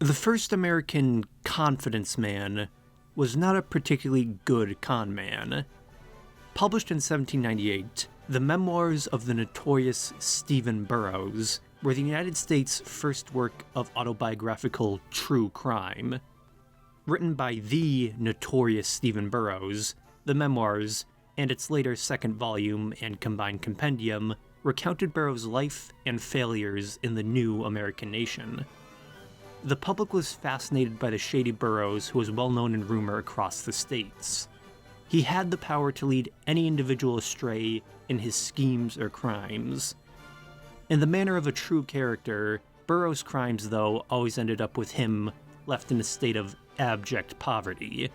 The first American confidence man was not a particularly good con man. Published in 1798, the Memoirs of the Notorious Stephen Burroughs were the United States' first work of autobiographical true crime. Written by the Notorious Stephen Burroughs, the Memoirs, and its later second volume and combined compendium, recounted Burroughs' life and failures in the new American nation. The public was fascinated by the shady Burroughs, who was well known in rumor across the states. He had the power to lead any individual astray in his schemes or crimes. In the manner of a true character, Burroughs' crimes, though, always ended up with him left in a state of abject poverty.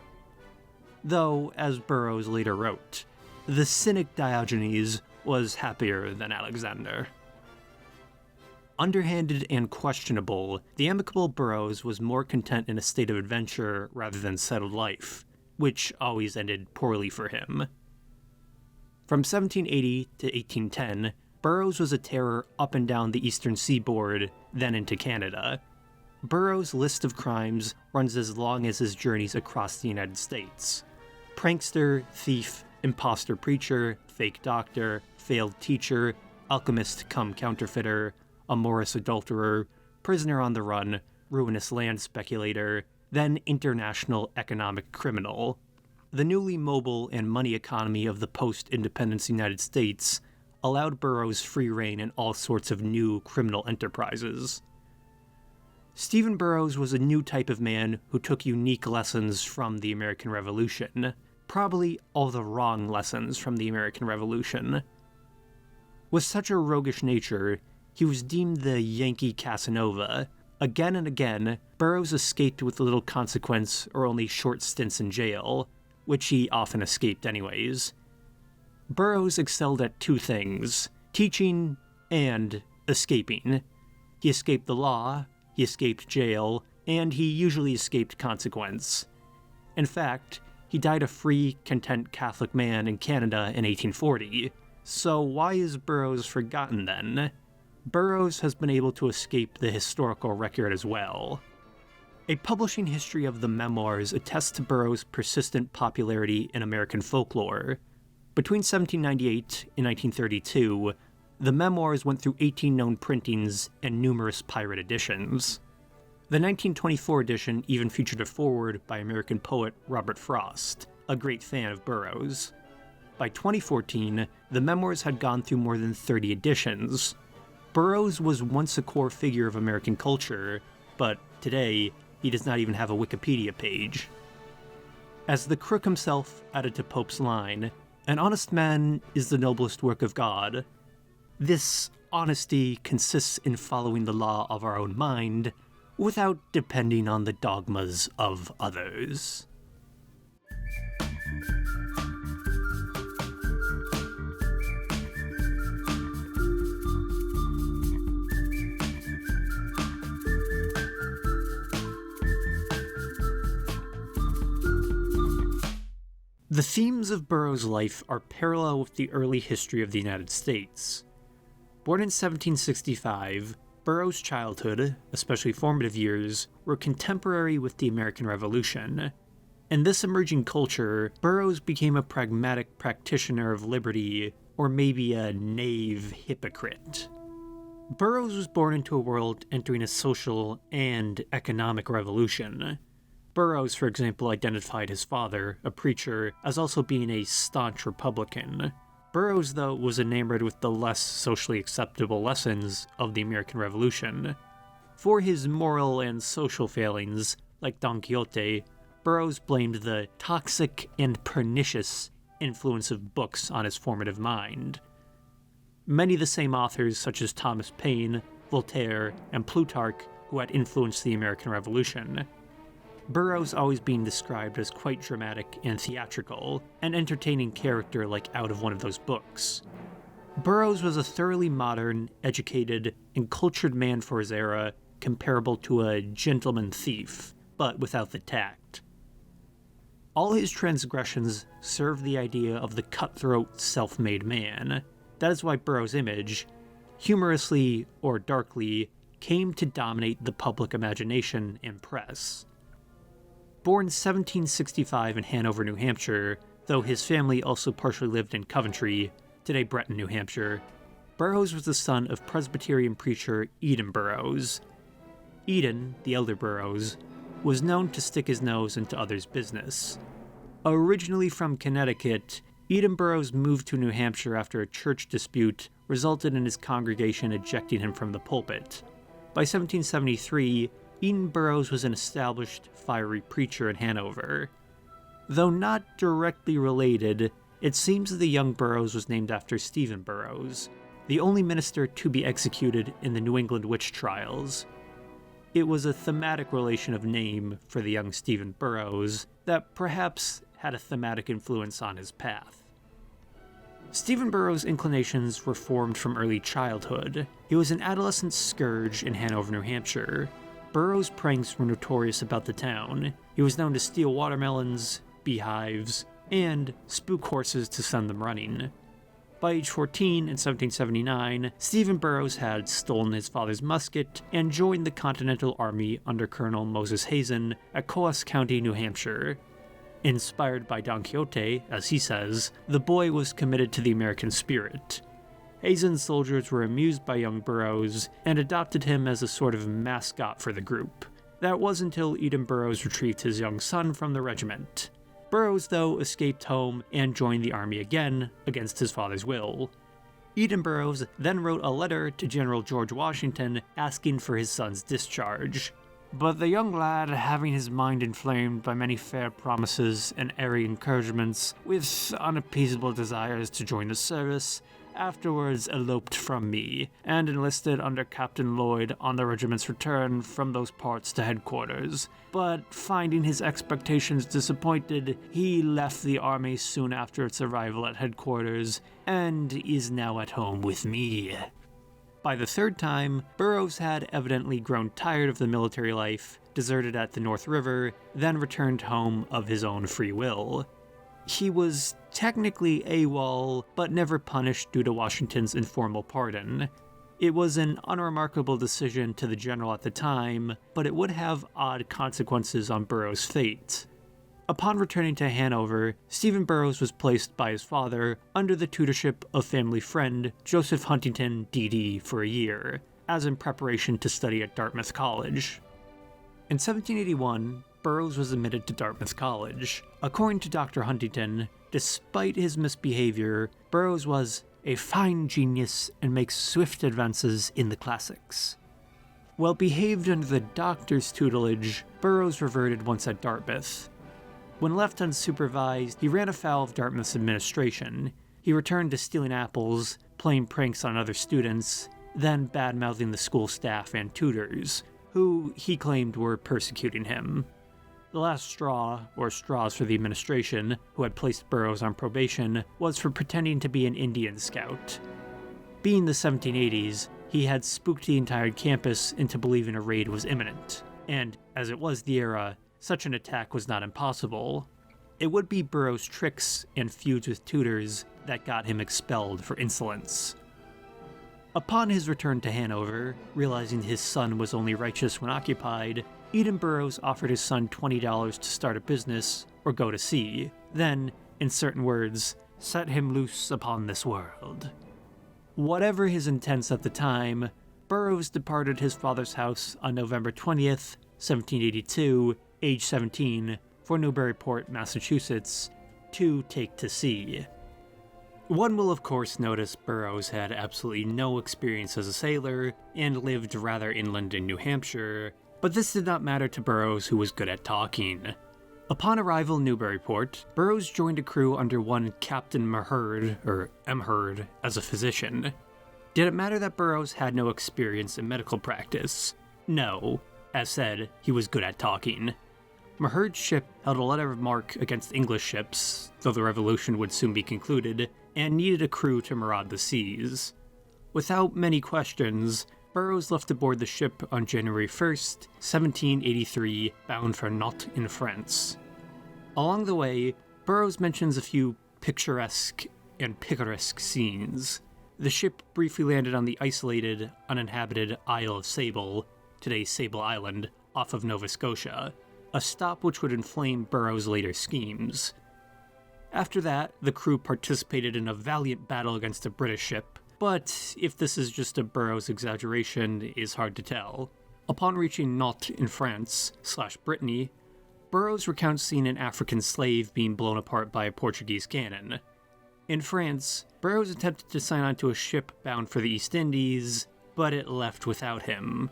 Though, as Burroughs later wrote, the cynic Diogenes was happier than Alexander. Underhanded and questionable, the amicable Burroughs was more content in a state of adventure rather than settled life, which always ended poorly for him. From 1780 to 1810, Burroughs was a terror up and down the eastern seaboard, then into Canada. Burroughs' list of crimes runs as long as his journeys across the United States. Prankster, thief, imposter preacher, fake doctor, failed teacher, alchemist cum counterfeiter, amorous adulterer, prisoner on the run, ruinous land speculator, then international economic criminal. The newly mobile and money economy of the post-independence United States allowed Burroughs free rein in all sorts of new criminal enterprises. Stephen Burroughs was a new type of man who took unique lessons from the American Revolution, probably all the wrong lessons from the American Revolution. With such a roguish nature, he was deemed the Yankee Casanova. Again and again, Burroughs escaped with little consequence or only short stints in jail, which he often escaped anyways. Burroughs excelled at two things: teaching and escaping. He escaped the law, he escaped jail, and he usually escaped consequence. In fact, he died a free, content Catholic man in Canada in 1840. So why is Burroughs forgotten then? Burroughs has been able to escape the historical record as well. A publishing history of the Memoirs attests to Burroughs' persistent popularity in American folklore. Between 1798 and 1932, the Memoirs went through 18 known printings and numerous pirate editions. The 1924 edition even featured a foreword by American poet Robert Frost, a great fan of Burroughs. By 2014, the Memoirs had gone through more than 30 editions. Burroughs was once a core figure of American culture, but today, he does not even have a Wikipedia page. As the crook himself added to Pope's line, "An honest man is the noblest work of God." This honesty consists in following the law of our own mind, without depending on the dogmas of others. The themes of Burroughs' life are parallel with the early history of the United States. Born in 1765, Burroughs' childhood, especially formative years, were contemporary with the American Revolution. In this emerging culture, Burroughs became a pragmatic practitioner of liberty, or maybe a knave hypocrite. Burroughs was born into a world entering a social and economic revolution. Burroughs, for example, identified his father, a preacher, as also being a staunch Republican. Burroughs, though, was enamored with the less socially acceptable lessons of the American Revolution. For his moral and social failings, like Don Quixote, Burroughs blamed the toxic and pernicious influence of books on his formative mind. Many of the same authors, such as Thomas Paine, Voltaire, and Plutarch, who had influenced the American Revolution. Burroughs always being described as quite dramatic and theatrical, an entertaining character like out of one of those books. Burroughs was a thoroughly modern, educated, and cultured man for his era, comparable to a gentleman thief, but without the tact. All his transgressions serve the idea of the cutthroat, self-made man. That is why Burroughs' image, humorously or darkly, came to dominate the public imagination and press. Born 1765 in Hanover, New Hampshire, though his family also partially lived in Coventry, today Breton, New Hampshire, Burroughs was the son of Presbyterian preacher Eden Burroughs. Eden, the elder Burroughs, was known to stick his nose into others' business. Originally from Connecticut, Eden Burroughs moved to New Hampshire after a church dispute resulted in his congregation ejecting him from the pulpit. By 1773, Eden Burroughs was an established, fiery preacher in Hanover. Though not directly related, it seems that the young Burroughs was named after Stephen Burroughs, the only minister to be executed in the New England witch trials. It was a thematic relation of name for the young Stephen Burroughs that perhaps had a thematic influence on his path. Stephen Burroughs' inclinations were formed from early childhood. He was an adolescent scourge in Hanover, New Hampshire. Burroughs' pranks were notorious about the town. He was known to steal watermelons, beehives, and spook horses to send them running. By age 14, in 1779, Stephen Burroughs had stolen his father's musket and joined the Continental Army under Colonel Moses Hazen at Coos County, New Hampshire. Inspired by Don Quixote, as he says, the boy was committed to the American spirit. Hazen's soldiers were amused by young Burroughs and adopted him as a sort of mascot for the group. That was until Eden Burroughs retrieved his young son from the regiment. Burroughs, though, escaped home and joined the army again, against his father's will. Eden Burroughs then wrote a letter to General George Washington asking for his son's discharge. But the young lad, having his mind inflamed by many fair promises and airy encouragements, with unappeasable desires to join the service, afterwards eloped from me, and enlisted under Captain Lloyd on the regiment's return from those parts to headquarters. But finding his expectations disappointed, he left the army soon after its arrival at headquarters, and is now at home with me. By the third time, Burroughs had evidently grown tired of the military life, deserted at the North River, then returned home of his own free will. He was technically AWOL, but never punished due to Washington's informal pardon. It was an unremarkable decision to the general at the time, but it would have odd consequences on Burroughs' fate. Upon returning to Hanover, Stephen Burroughs was placed by his father under the tutorship of family friend Joseph Huntington, D.D., for a year, as in preparation to study at Dartmouth College. In 1781, Burroughs was admitted to Dartmouth College. According to Dr. Huntington, despite his misbehavior, Burroughs was a fine genius and makes swift advances in the classics. Well behaved under the doctor's tutelage, Burroughs reverted once at Dartmouth. When left unsupervised, he ran afoul of Dartmouth's administration. He returned to stealing apples, playing pranks on other students, then bad-mouthing the school staff and tutors, who he claimed were persecuting him. The last straw, or straws for the administration, who had placed Burroughs on probation, was for pretending to be an Indian scout. Being the 1780s, he had spooked the entire campus into believing a raid was imminent, and, as it was the era, such an attack was not impossible. It would be Burroughs' tricks and feuds with tutors that got him expelled for insolence. Upon his return to Hanover, realizing his son was only righteous when occupied, Eden Burroughs offered his son $20 to start a business or go to sea, then, in certain words, set him loose upon this world. Whatever his intents at the time, Burroughs departed his father's house on November 20th, 1782, age 17, for Newburyport, Massachusetts, to take to sea. One will of course notice Burroughs had absolutely no experience as a sailor and lived rather inland in New Hampshire, but this did not matter to Burroughs, who was good at talking. Upon arrival in Newburyport, Burroughs joined a crew under one Captain Meherd, or Mherd, as a physician. Did it matter that Burroughs had no experience in medical practice? No. As said, he was good at talking. Meherd's ship held a letter of marque against English ships, though the revolution would soon be concluded, and needed a crew to maraud the seas. Without many questions, Burroughs left aboard the ship on January 1st, 1783, bound for Nantes in France. Along the way, Burroughs mentions a few picturesque and picaresque scenes. the ship briefly landed on the isolated, uninhabited Isle of Sable, today's Sable Island, off of Nova Scotia, a stop which would inflame Burroughs' later schemes. After that, the crew participated in a valiant battle against a British ship, but if this is just a Burroughs exaggeration is hard to tell. Upon reaching Nantes in France/Brittany, Burroughs recounts seeing an African slave being blown apart by a Portuguese cannon. In France, Burroughs attempted to sign on to a ship bound for the East Indies, but it left without him.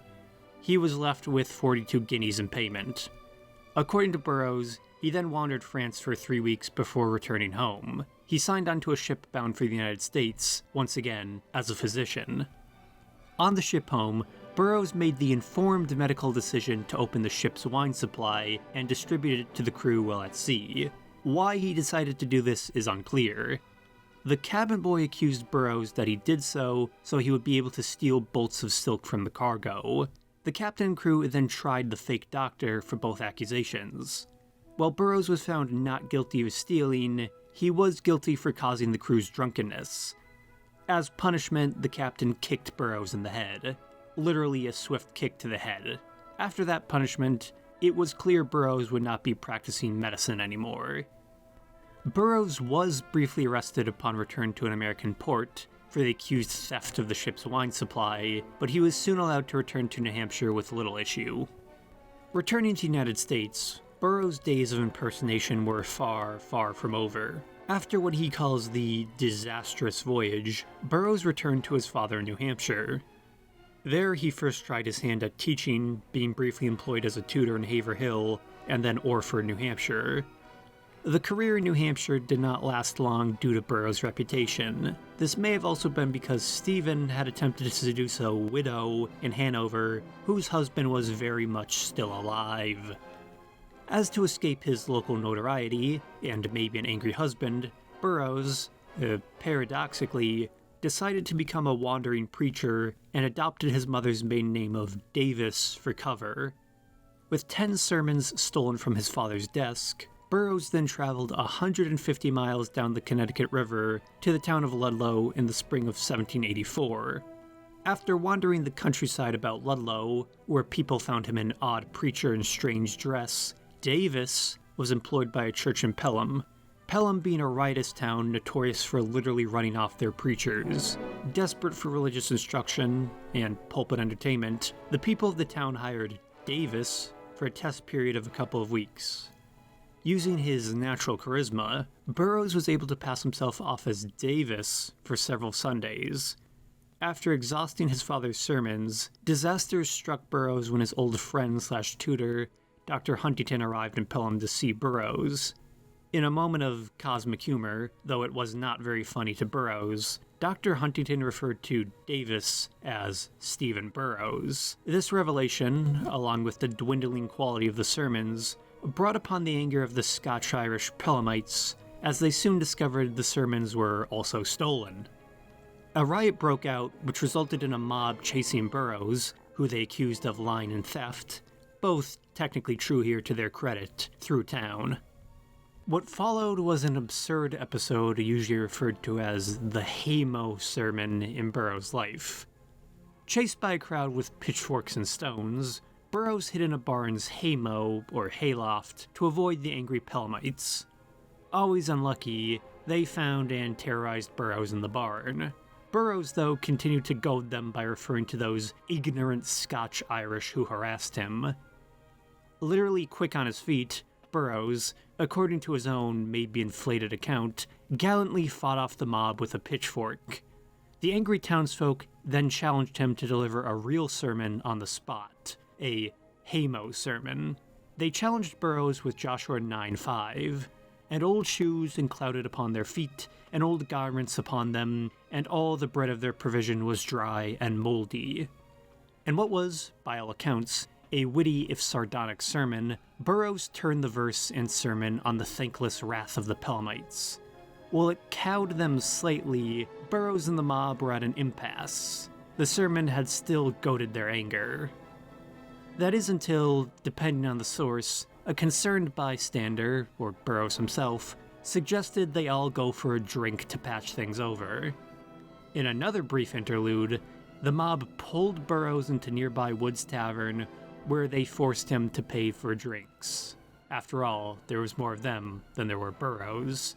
He was left with 42 guineas in payment. According to Burroughs, he then wandered France for 3 weeks before returning home. He signed onto a ship bound for the United States, once again, as a physician. On the ship home, Burroughs made the informed medical decision to open the ship's wine supply and distribute it to the crew while at sea. Why he decided to do this is unclear. The cabin boy accused Burroughs that he did so he would be able to steal bolts of silk from the cargo. The captain and crew then tried the fake doctor for both accusations. While Burroughs was found not guilty of stealing, he was guilty for causing the crew's drunkenness. As punishment, the captain kicked Burroughs in the head. Literally a swift kick to the head. After that punishment, it was clear Burroughs would not be practicing medicine anymore. Burroughs was briefly arrested upon return to an American port for the accused theft of the ship's wine supply, but he was soon allowed to return to New Hampshire with little issue. Returning to the United States, Burroughs' days of impersonation were far, far from over. After what he calls the disastrous voyage, Burroughs returned to his father in New Hampshire. There he first tried his hand at teaching, being briefly employed as a tutor in Haverhill, and then Orford, New Hampshire. The career in New Hampshire did not last long due to Burroughs' reputation. This may have also been because Stephen had attempted to seduce a widow in Hanover, whose husband was very much still alive. As to escape his local notoriety, and maybe an angry husband, Burroughs, paradoxically, decided to become a wandering preacher and adopted his mother's maiden name of Davis for cover. With 10 sermons stolen from his father's desk, Burroughs then traveled 150 miles down the Connecticut River to the town of Ludlow in the spring of 1784. After wandering the countryside about Ludlow, where people found him an odd preacher in strange dress, Davis was employed by a church in Pelham. Pelham being a riotous town notorious for literally running off their preachers. Desperate for religious instruction and pulpit entertainment, the people of the town hired Davis for a test period of a couple of weeks. Using his natural charisma, Burroughs was able to pass himself off as Davis for several Sundays. After exhausting his father's sermons, disaster struck Burroughs when his old friend/tutor, Dr. Huntington, arrived in Pelham to see Burroughs. In a moment of cosmic humor, though it was not very funny to Burroughs, Dr. Huntington referred to Davis as Stephen Burroughs. This revelation, along with the dwindling quality of the sermons, brought upon the anger of the Scotch-Irish Pelhamites, as they soon discovered the sermons were also stolen. A riot broke out, which resulted in a mob chasing Burroughs, who they accused of lying and theft, both technically true here to their credit, through town. What followed was an absurd episode usually referred to as the haymow sermon in Burroughs' life. Chased by a crowd with pitchforks and stones, Burroughs hid in a barn's haymow, or hayloft, to avoid the angry Pelhamites. Always unlucky, they found and terrorized Burroughs in the barn. Burroughs, though, continued to goad them by referring to those ignorant Scotch-Irish who harassed him. Literally quick on his feet, Burroughs, according to his own maybe inflated account, gallantly fought off the mob with a pitchfork. The angry townsfolk then challenged him to deliver a real sermon on the spot, a haymow sermon. They challenged Burroughs with Joshua 9:5, and old shoes enclouded upon their feet, and old garments upon them, and all the bread of their provision was dry and mouldy. And what was, by all accounts, a witty if sardonic sermon, Burroughs turned the verse and sermon on the thankless wrath of the Pelhamites. While it cowed them slightly, Burroughs and the mob were at an impasse. The sermon had still goaded their anger. That is until, depending on the source, a concerned bystander, or Burroughs himself, suggested they all go for a drink to patch things over. In another brief interlude, the mob pulled Burroughs into nearby Woods Tavern, where they forced him to pay for drinks. After all, there was more of them than there were Burroughs.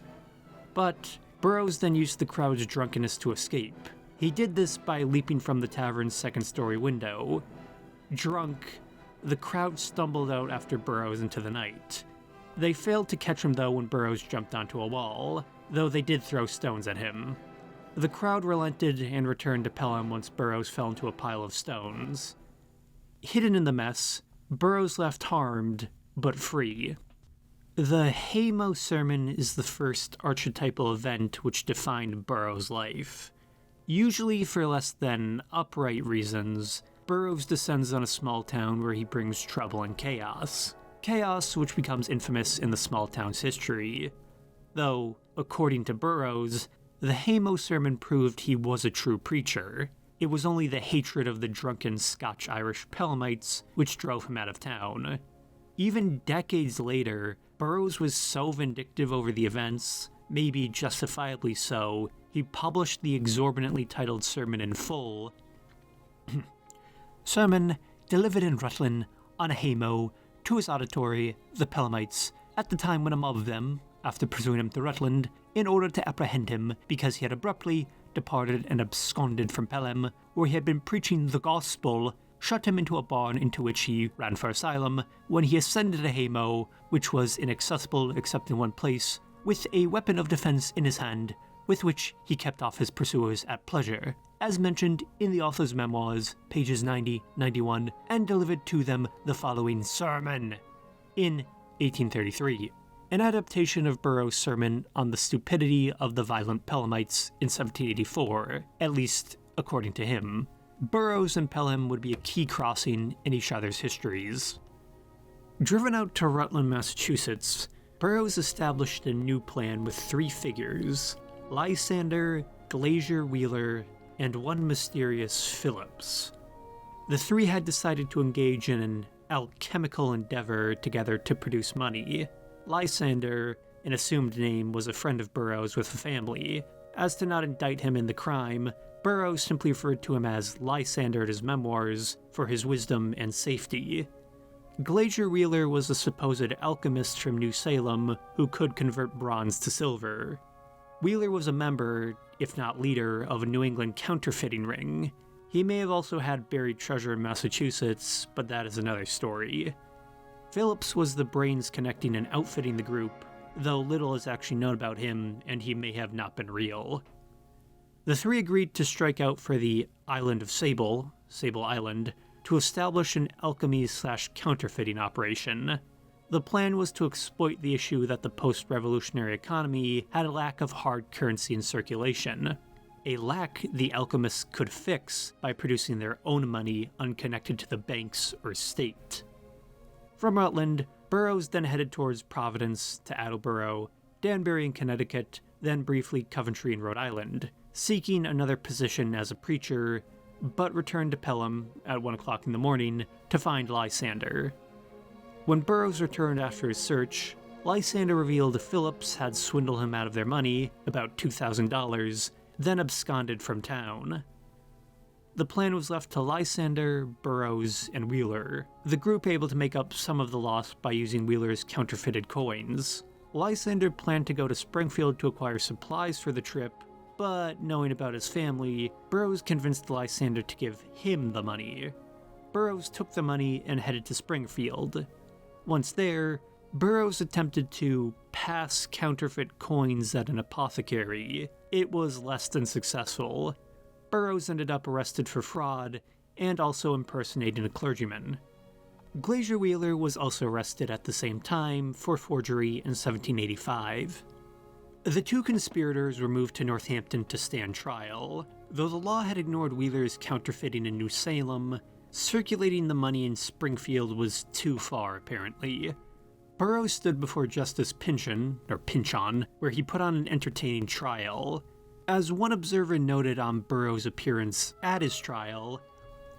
But Burroughs then used the crowd's drunkenness to escape. He did this by leaping from the tavern's second-story window. Drunk, the crowd stumbled out after Burroughs into the night. They failed to catch him, though, when Burroughs jumped onto a wall, though they did throw stones at him. The crowd relented and returned to Pelham once Burroughs fell into a pile of stones. Hidden in the mess, Burroughs left harmed, but free. The Haymo sermon is the first archetypal event which defined Burroughs' life. Usually for less than upright reasons, Burroughs descends on a small town where he brings trouble and chaos. Chaos which becomes infamous in the small town's history. Though, according to Burroughs, the Haymo sermon proved he was a true preacher. It was only the hatred of the drunken Scotch-Irish Pelhamites which drove him out of town. Even decades later, Burroughs was so vindictive over the events, maybe justifiably so, he published the exorbitantly titled sermon in full. Sermon delivered in Rutland on a Haymo to his auditory, the Pelhamites, at the time when a mob of them, after pursuing him to Rutland, in order to apprehend him because he had abruptly departed and absconded from Pelham, where he had been preaching the gospel, shut him into a barn into which he ran for asylum, when he ascended a haymow, which was inaccessible except in one place, with a weapon of defense in his hand, with which he kept off his pursuers at pleasure, as mentioned in the author's memoirs, pages 90-91, and delivered to them the following sermon in 1833. An adaptation of Burroughs' sermon on the stupidity of the violent Pelhamites in 1784, at least according to him. Burroughs and Pelham would be a key crossing in each other's histories. Driven out to Rutland, Massachusetts, Burroughs established a new plan with three figures: Lysander, Glazier Wheeler, and one mysterious Phillips. The three had decided to engage in an alchemical endeavor together to produce money. Lysander, an assumed name, was a friend of Burroughs with a family. As to not indict him in the crime, Burroughs simply referred to him as Lysander in his memoirs for his wisdom and safety. Glazier Wheeler was a supposed alchemist from New Salem who could convert bronze to silver. Wheeler was a member, if not leader, of a New England counterfeiting ring. He may have also had buried treasure in Massachusetts, but that is another story. Phillips was the brains connecting and outfitting the group, though little is actually known about him, and he may have not been real. The three agreed to strike out for the island of Sable Island, to establish an alchemy/counterfeiting operation. The plan was to exploit the issue that the post-revolutionary economy had a lack of hard currency in circulation, a lack the alchemists could fix by producing their own money unconnected to the banks or state. From Rutland, Burroughs then headed towards Providence to Attleboro, Danbury in Connecticut, then briefly Coventry in Rhode Island, seeking another position as a preacher, but returned to Pelham at 1 o'clock in the morning to find Lysander. When Burroughs returned after his search, Lysander revealed Phillips had swindled him out of their money, about $2,000, then absconded from town. The plan was left to Lysander, Burroughs, and Wheeler, the group able to make up some of the loss by using Wheeler's counterfeited coins. Lysander planned to go to Springfield to acquire supplies for the trip, but knowing about his family, Burroughs convinced Lysander to give him the money. Burroughs took the money and headed to Springfield. Once there, Burroughs attempted to pass counterfeit coins at an apothecary. It was less than successful. Burroughs ended up arrested for fraud and also impersonating a clergyman. Glazier Wheeler was also arrested at the same time for forgery in 1785. The two conspirators were moved to Northampton to stand trial. Though the law had ignored Wheeler's counterfeiting in New Salem, circulating the money in Springfield was too far, apparently. Burroughs stood before Justice Pynchon, where he put on an entertaining trial. As one observer noted on Burroughs' appearance at his trial,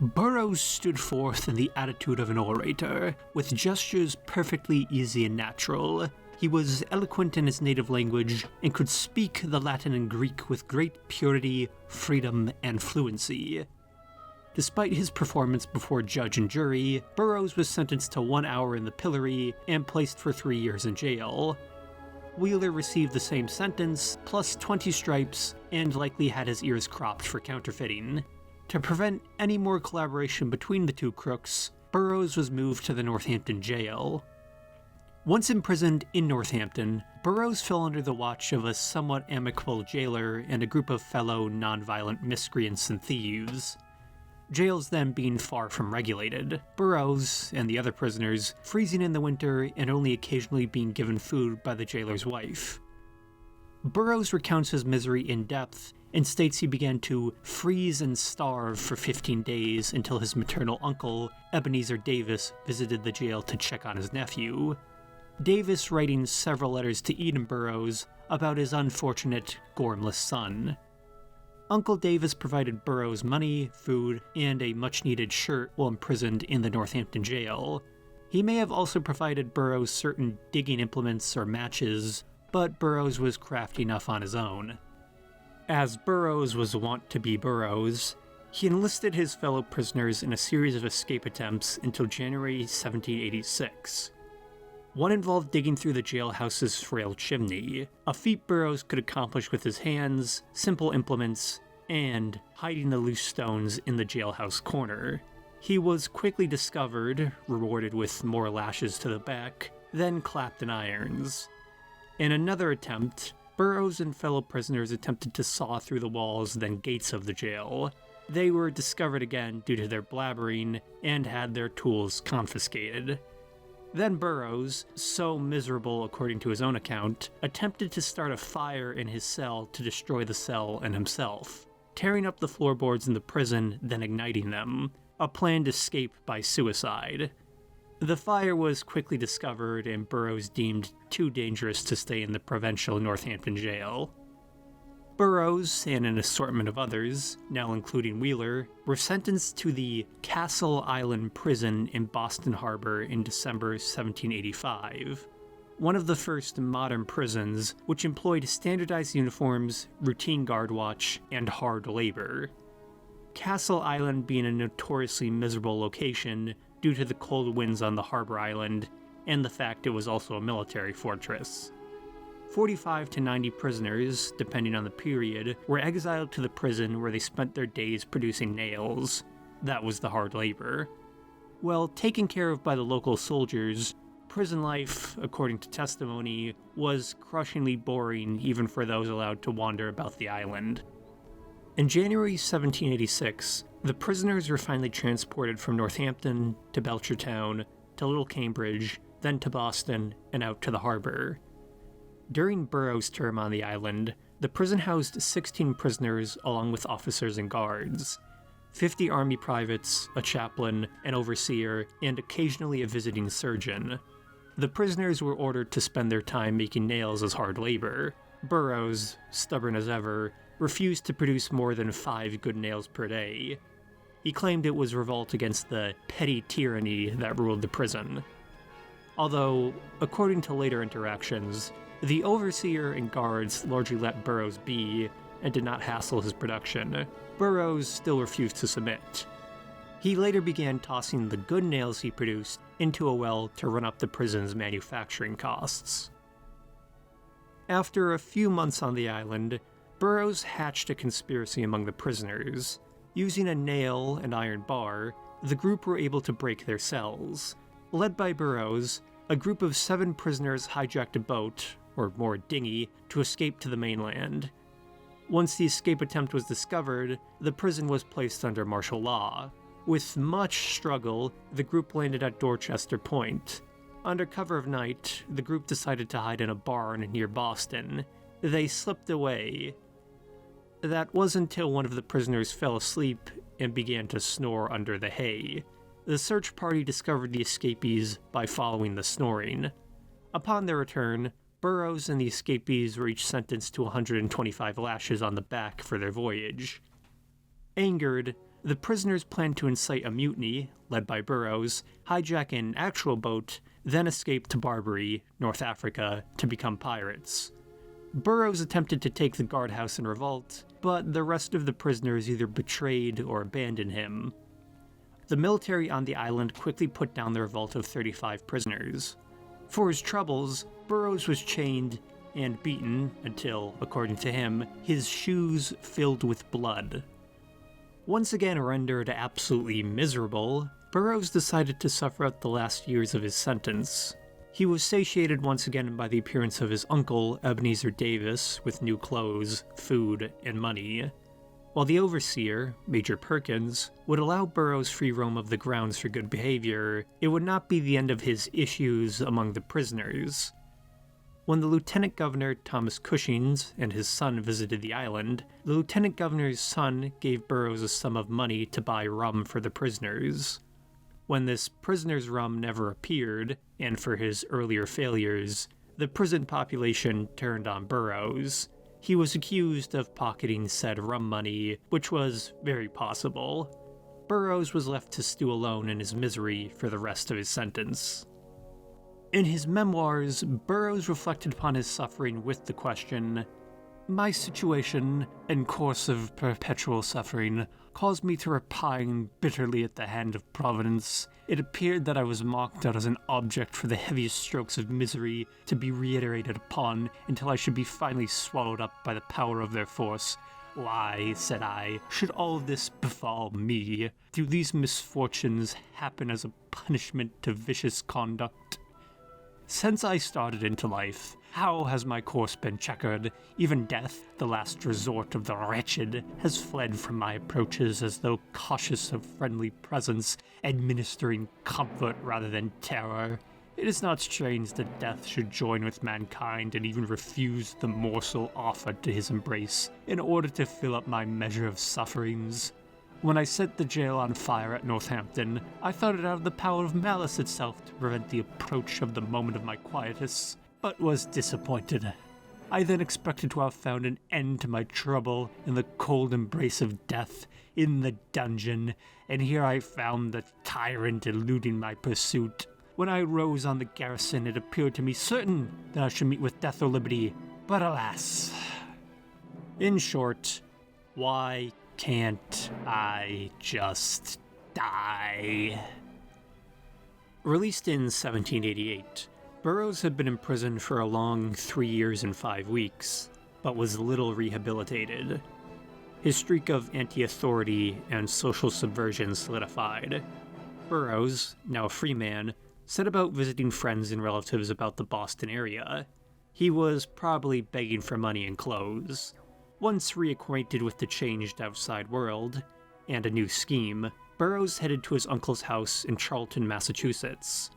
Burroughs stood forth in the attitude of an orator, with gestures perfectly easy and natural. He was eloquent in his native language and could speak the Latin and Greek with great purity, freedom, and fluency. Despite his performance before judge and jury, Burroughs was sentenced to 1 hour in the pillory and placed for 3 years in jail. Wheeler received the same sentence, plus 20 stripes, and likely had his ears cropped for counterfeiting. To prevent any more collaboration between the two crooks, Burroughs was moved to the Northampton jail. Once imprisoned in Northampton, Burroughs fell under the watch of a somewhat amicable jailer and a group of fellow non-violent miscreants and thieves. Jails then being far from regulated, Burroughs and the other prisoners freezing in the winter and only occasionally being given food by the jailer's wife. Burroughs recounts his misery in depth and states he began to freeze and starve for 15 days until his maternal uncle, Ebenezer Davis, visited the jail to check on his nephew. Davis writing several letters to Eden Burroughs about his unfortunate, gormless son. Uncle Davis provided Burroughs money, food, and a much-needed shirt while imprisoned in the Northampton jail. He may have also provided Burroughs certain digging implements or matches, but Burroughs was crafty enough on his own. As Burroughs was wont to be Burroughs, he enlisted his fellow prisoners in a series of escape attempts until January 1786. One involved digging through the jailhouse's frail chimney, a feat Burroughs could accomplish with his hands, simple implements, and hiding the loose stones in the jailhouse corner. He was quickly discovered, rewarded with more lashes to the back, then clapped in irons. In another attempt, Burroughs and fellow prisoners attempted to saw through the walls then gates of the jail. They were discovered again due to their blabbering and had their tools confiscated. Then Burroughs, so miserable according to his own account, attempted to start a fire in his cell to destroy the cell and himself, tearing up the floorboards in the prison, then igniting them, a planned escape by suicide. The fire was quickly discovered and Burroughs deemed too dangerous to stay in the provincial Northampton jail. Burroughs, and an assortment of others, now including Wheeler, were sentenced to the Castle Island Prison in Boston Harbor in December 1785, one of the first modern prisons which employed standardized uniforms, routine guard watch, and hard labor. Castle Island being a notoriously miserable location due to the cold winds on the harbor island and the fact it was also a military fortress. 45 to 90 prisoners, depending on the period, were exiled to the prison where they spent their days producing nails. That was the hard labor. Well taken care of by the local soldiers, prison life, according to testimony, was crushingly boring even for those allowed to wander about the island. In January 1786, the prisoners were finally transported from Northampton to Belchertown, to Little Cambridge, then to Boston, and out to the harbor. During Burroughs' term on the island, the prison housed 16 prisoners along with officers and guards, 50 army privates, a chaplain, an overseer, and occasionally a visiting surgeon. The prisoners were ordered to spend their time making nails as hard labor. Burroughs, stubborn as ever, refused to produce more than 5 good nails per day. He claimed it was revolt against the petty tyranny that ruled the prison. Although, according to later interactions, the overseer and guards largely let Burroughs be and did not hassle his production, Burroughs still refused to submit. He later began tossing the good nails he produced into a well to run up the prison's manufacturing costs. After a few months on the island, Burroughs hatched a conspiracy among the prisoners. Using a nail and iron bar, the group were able to break their cells. Led by Burroughs, a group of 7 prisoners hijacked a boat, or more dinghy, to escape to the mainland. Once the escape attempt was discovered, the prison was placed under martial law. With much struggle, the group landed at Dorchester Point. Under cover of night, the group decided to hide in a barn near Boston. They slipped away. That was until one of the prisoners fell asleep and began to snore under the hay. The search party discovered the escapees by following the snoring. Upon their return, Burroughs and the escapees were each sentenced to 125 lashes on the back for their voyage. Angered, the prisoners planned to incite a mutiny, led by Burroughs, hijack an actual boat, then escaped to Barbary, North Africa, to become pirates. Burroughs attempted to take the guardhouse in revolt, but the rest of the prisoners either betrayed or abandoned him. The military on the island quickly put down the revolt of 35 prisoners. For his troubles, Burroughs was chained and beaten until, according to him, his shoes filled with blood. Once again rendered absolutely miserable, Burroughs decided to suffer out the last years of his sentence. He was satiated once again by the appearance of his uncle, Ebenezer Davis, with new clothes, food, and money. While the overseer, Major Perkins, would allow Burroughs free roam of the grounds for good behavior, it would not be the end of his issues among the prisoners. When the Lieutenant Governor Thomas Cushings and his son visited the island, the Lieutenant Governor's son gave Burroughs a sum of money to buy rum for the prisoners. When this prisoner's rum never appeared, and for his earlier failures, the prison population turned on Burroughs. He was accused of pocketing said rum money, which was very possible. Burroughs was left to stew alone in his misery for the rest of his sentence. In his memoirs, Burroughs reflected upon his suffering with the question, "My situation and course of perpetual suffering caused me to repine bitterly at the hand of Providence. It appeared that I was marked out as an object for the heaviest strokes of misery to be reiterated upon until I should be finally swallowed up by the power of their force. Why, said I, should all this befall me? Do these misfortunes happen as a punishment to vicious conduct? Since I started into life, how has my course been checkered? Even death, the last resort of the wretched, has fled from my approaches as though cautious of friendly presence, administering comfort rather than terror. It is not strange that death should join with mankind and even refuse the morsel offered to his embrace in order to fill up my measure of sufferings. When I set the jail on fire at Northampton, I thought it out of the power of malice itself to prevent the approach of the moment of my quietus, but was disappointed. I then expected to have found an end to my trouble in the cold embrace of death in the dungeon, and here I found the tyrant eluding my pursuit. When I rose on the garrison, it appeared to me certain that I should meet with death or liberty, but alas. In short, why can't I just die? Released in 1788, Burroughs had been imprisoned for a long 3 years and 5 weeks, but was little rehabilitated. His streak of anti-authority and social subversion solidified. Burroughs, now a free man, set about visiting friends and relatives about the Boston area. He was probably begging for money and clothes. Once reacquainted with the changed outside world, and a new scheme, Burroughs headed to his uncle's house in Charlton, Massachusetts.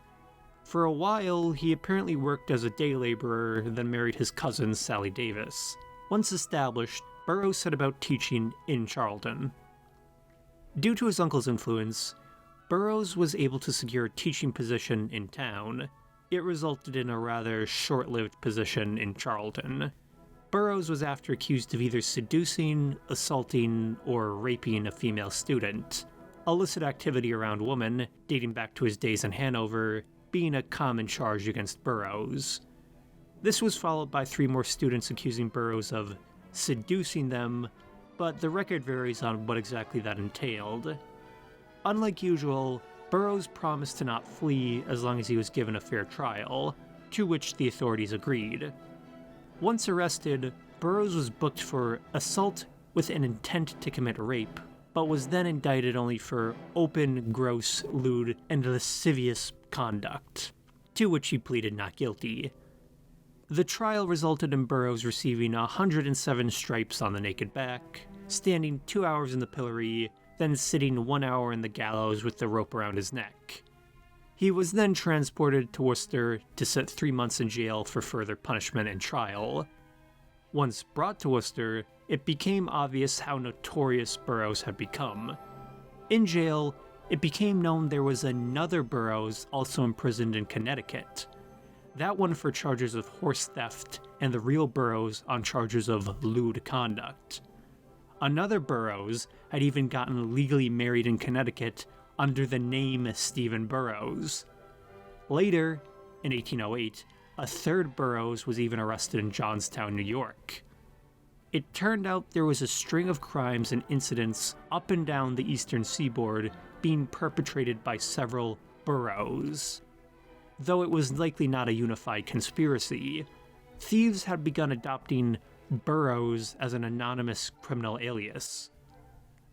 For a while, he apparently worked as a day laborer, then married his cousin, Sally Davis. Once established, Burroughs set about teaching in Charlton. Due to his uncle's influence, Burroughs was able to secure a teaching position in town. It resulted in a rather short-lived position in Charlton. Burroughs was after accused of either seducing, assaulting, or raping a female student. Illicit activity around women, dating back to his days in Hanover, being a common charge against Burroughs. This was followed by 3 more students accusing Burroughs of seducing them, but the record varies on what exactly that entailed. Unlike usual, Burroughs promised to not flee as long as he was given a fair trial, to which the authorities agreed. Once arrested, Burroughs was booked for assault with an intent to commit rape, but was then indicted only for open, gross, lewd, and lascivious conduct, to which he pleaded not guilty. The trial resulted in Burroughs receiving 107 stripes on the naked back, standing 2 hours in the pillory, then sitting 1 hour in the gallows with the rope around his neck. He was then transported to Worcester to sit 3 months in jail for further punishment and trial. Once brought to Worcester, it became obvious how notorious Burroughs had become. In jail, it became known there was another Burroughs also imprisoned in Connecticut. That one for charges of horse theft, and the real Burroughs on charges of lewd conduct. Another Burroughs had even gotten legally married in Connecticut under the name Stephen Burroughs. Later, In 1808, a third Burroughs was even arrested in Johnstown, New York. It turned out there was a string of crimes and incidents up and down the eastern seaboard being perpetrated by several Burroughs. Though it was likely not a unified conspiracy, thieves had begun adopting Burroughs as an anonymous criminal alias.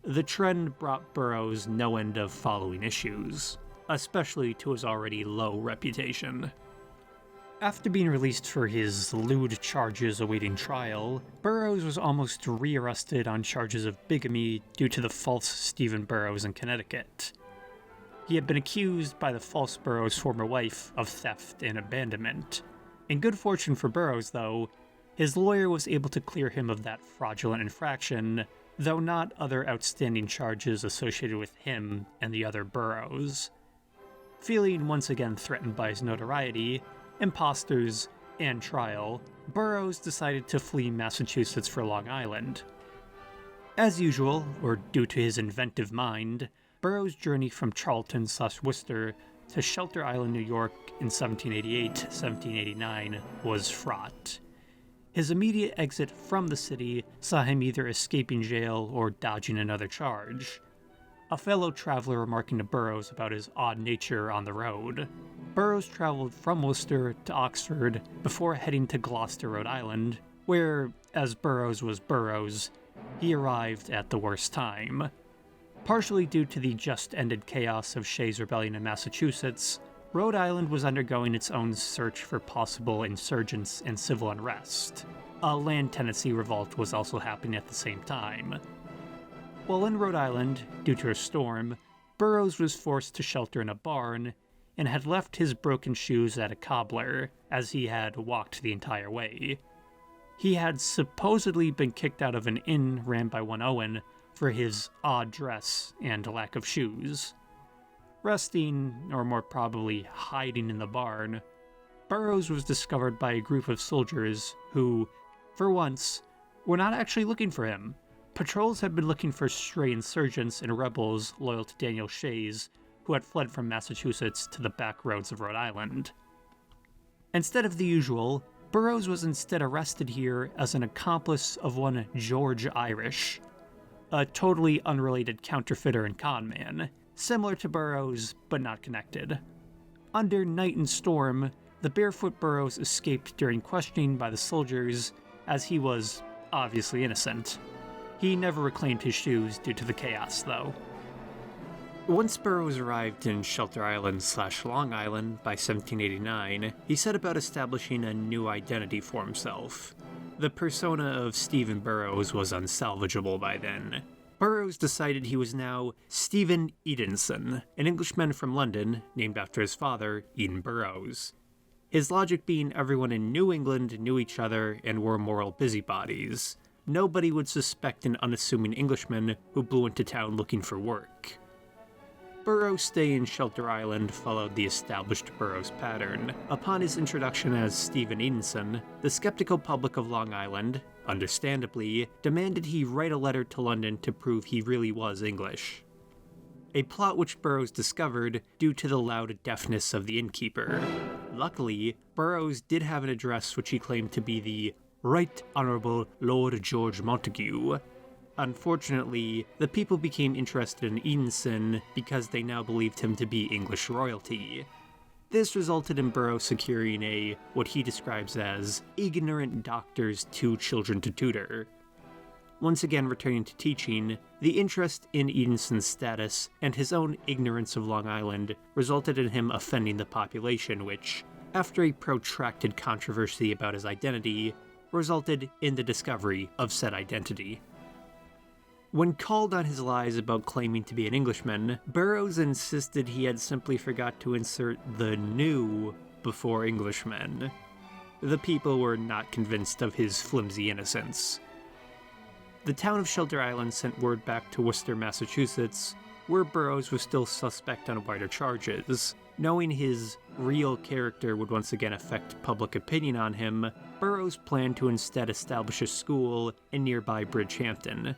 The trend brought Burroughs no end of following issues, especially to his already low reputation. After being released for his lewd charges awaiting trial, Burroughs was almost rearrested on charges of bigamy due to the false Stephen Burroughs in Connecticut. He had been accused by the false Burroughs' former wife of theft and abandonment. In good fortune for Burroughs, though, his lawyer was able to clear him of that fraudulent infraction, though not other outstanding charges associated with him and the other Burroughs. Feeling once again threatened by his notoriety, imposters, and trial, Burroughs decided to flee Massachusetts for Long Island. As usual, or due to his inventive mind, Burroughs' journey from Charlton/Worcester to Shelter Island, New York in 1788-1789 was fraught. His immediate exit from the city saw him either escaping jail or dodging another charge. A fellow traveler remarking to Burroughs about his odd nature on the road. Burroughs traveled from Worcester to Oxford before heading to Gloucester, Rhode Island, where, as Burroughs was Burroughs, he arrived at the worst time. Partially due to the just-ended chaos of Shays' Rebellion in Massachusetts, Rhode Island was undergoing its own search for possible insurgents and civil unrest. A land tenancy revolt was also happening at the same time. While in Rhode Island, due to a storm, Burroughs was forced to shelter in a barn, and had left his broken shoes at a cobbler, as he had walked the entire way. He had supposedly been kicked out of an inn ran by one Owen for his odd dress and lack of shoes. Resting, or more probably hiding in the barn, Burroughs was discovered by a group of soldiers who, for once, were not actually looking for him. Patrols had been looking for stray insurgents and rebels loyal to Daniel Shays, who had fled from Massachusetts to the back roads of Rhode Island. Instead of the usual, Burroughs was instead arrested here as an accomplice of one George Irish, a totally unrelated counterfeiter and conman, similar to Burroughs, but not connected. Under night and storm, the barefoot Burroughs escaped during questioning by the soldiers, as he was obviously innocent. He never reclaimed his shoes due to the chaos, though. Once Burroughs arrived in Shelter Island/Long Island by 1789, he set about establishing a new identity for himself. The persona of Stephen Burroughs was unsalvageable by then. Burroughs decided he was now Stephen Edenson, an Englishman from London, named after his father, Eden Burroughs. His logic being everyone in New England knew each other and were moral busybodies. Nobody would suspect an unassuming Englishman who blew into town looking for work. Burroughs' stay in Shelter Island followed the established Burroughs pattern. Upon his introduction as Stephen Edenson, the skeptical public of Long Island, understandably, demanded he write a letter to London to prove he really was English. A plot which Burroughs discovered due to the loud deafness of the innkeeper. Luckily, Burroughs did have an address which he claimed to be the Right Honourable Lord George Montague. Unfortunately, the people became interested in Edenson because they now believed him to be English royalty. This resulted in Burroughs securing what he describes as ignorant doctor's 2 children to tutor. Once again returning to teaching, the interest in Edenson's status and his own ignorance of Long Island resulted in him offending the population, which, after a protracted controversy about his identity, resulted in the discovery of said identity. When called on his lies about claiming to be an Englishman, Burroughs insisted he had simply forgot to insert the new before Englishman. The people were not convinced of his flimsy innocence. The town of Shelter Island sent word back to Worcester, Massachusetts, where Burroughs was still suspect on wider charges. Knowing his real character would once again affect public opinion on him, Burroughs planned to instead establish a school in nearby Bridgehampton.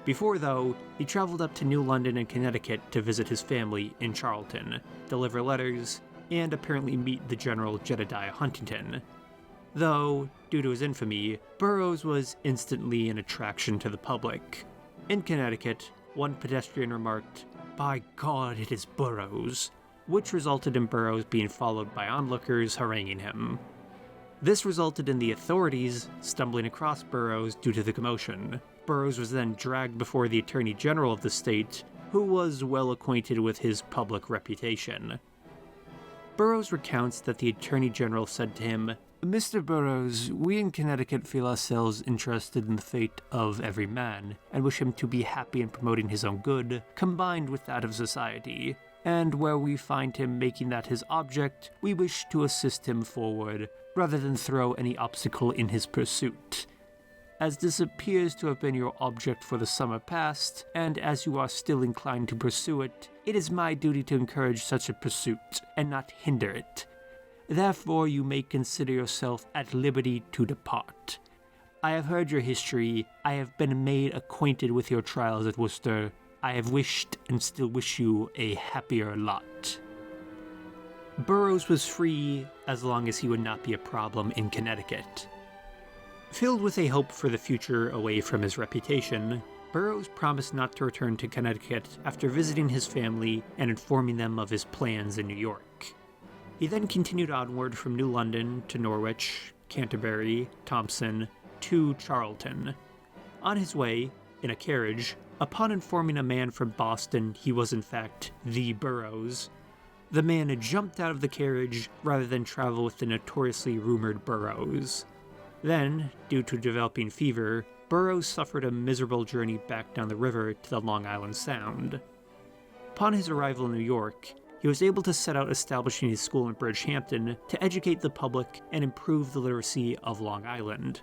Before, though, he traveled up to New London and Connecticut to visit his family in Charlton, deliver letters, and apparently meet the General Jedediah Huntington. Though, due to his infamy, Burroughs was instantly an attraction to the public. In Connecticut, one pedestrian remarked, "By God, it is Burroughs," which resulted in Burroughs being followed by onlookers haranguing him. This resulted in the authorities stumbling across Burroughs due to the commotion. Burroughs was then dragged before the Attorney General of the state, who was well acquainted with his public reputation. Burroughs recounts that the Attorney General said to him, "Mr. Burroughs, we in Connecticut feel ourselves interested in the fate of every man, and wish him to be happy in promoting his own good, combined with that of society. And where we find him making that his object, we wish to assist him forward, rather than throw any obstacle in his pursuit. As this appears to have been your object for the summer past, and as you are still inclined to pursue it, it is my duty to encourage such a pursuit, and not hinder it. Therefore you may consider yourself at liberty to depart. I have heard your history, I have been made acquainted with your trials at Worcester. I have wished and still wish you a happier lot." Burroughs was free as long as he would not be a problem in Connecticut. Filled with a hope for the future away from his reputation, Burroughs promised not to return to Connecticut after visiting his family and informing them of his plans in New York. He then continued onward from New London to Norwich, Canterbury, Thompson, to Charlton. On his way, in a carriage, upon informing a man from Boston he was in fact the Burroughs, the man jumped out of the carriage rather than travel with the notoriously rumored Burroughs. Then, due to developing fever, Burroughs suffered a miserable journey back down the river to the Long Island Sound. Upon his arrival in New York, he was able to set out establishing his school in Bridgehampton to educate the public and improve the literacy of Long Island.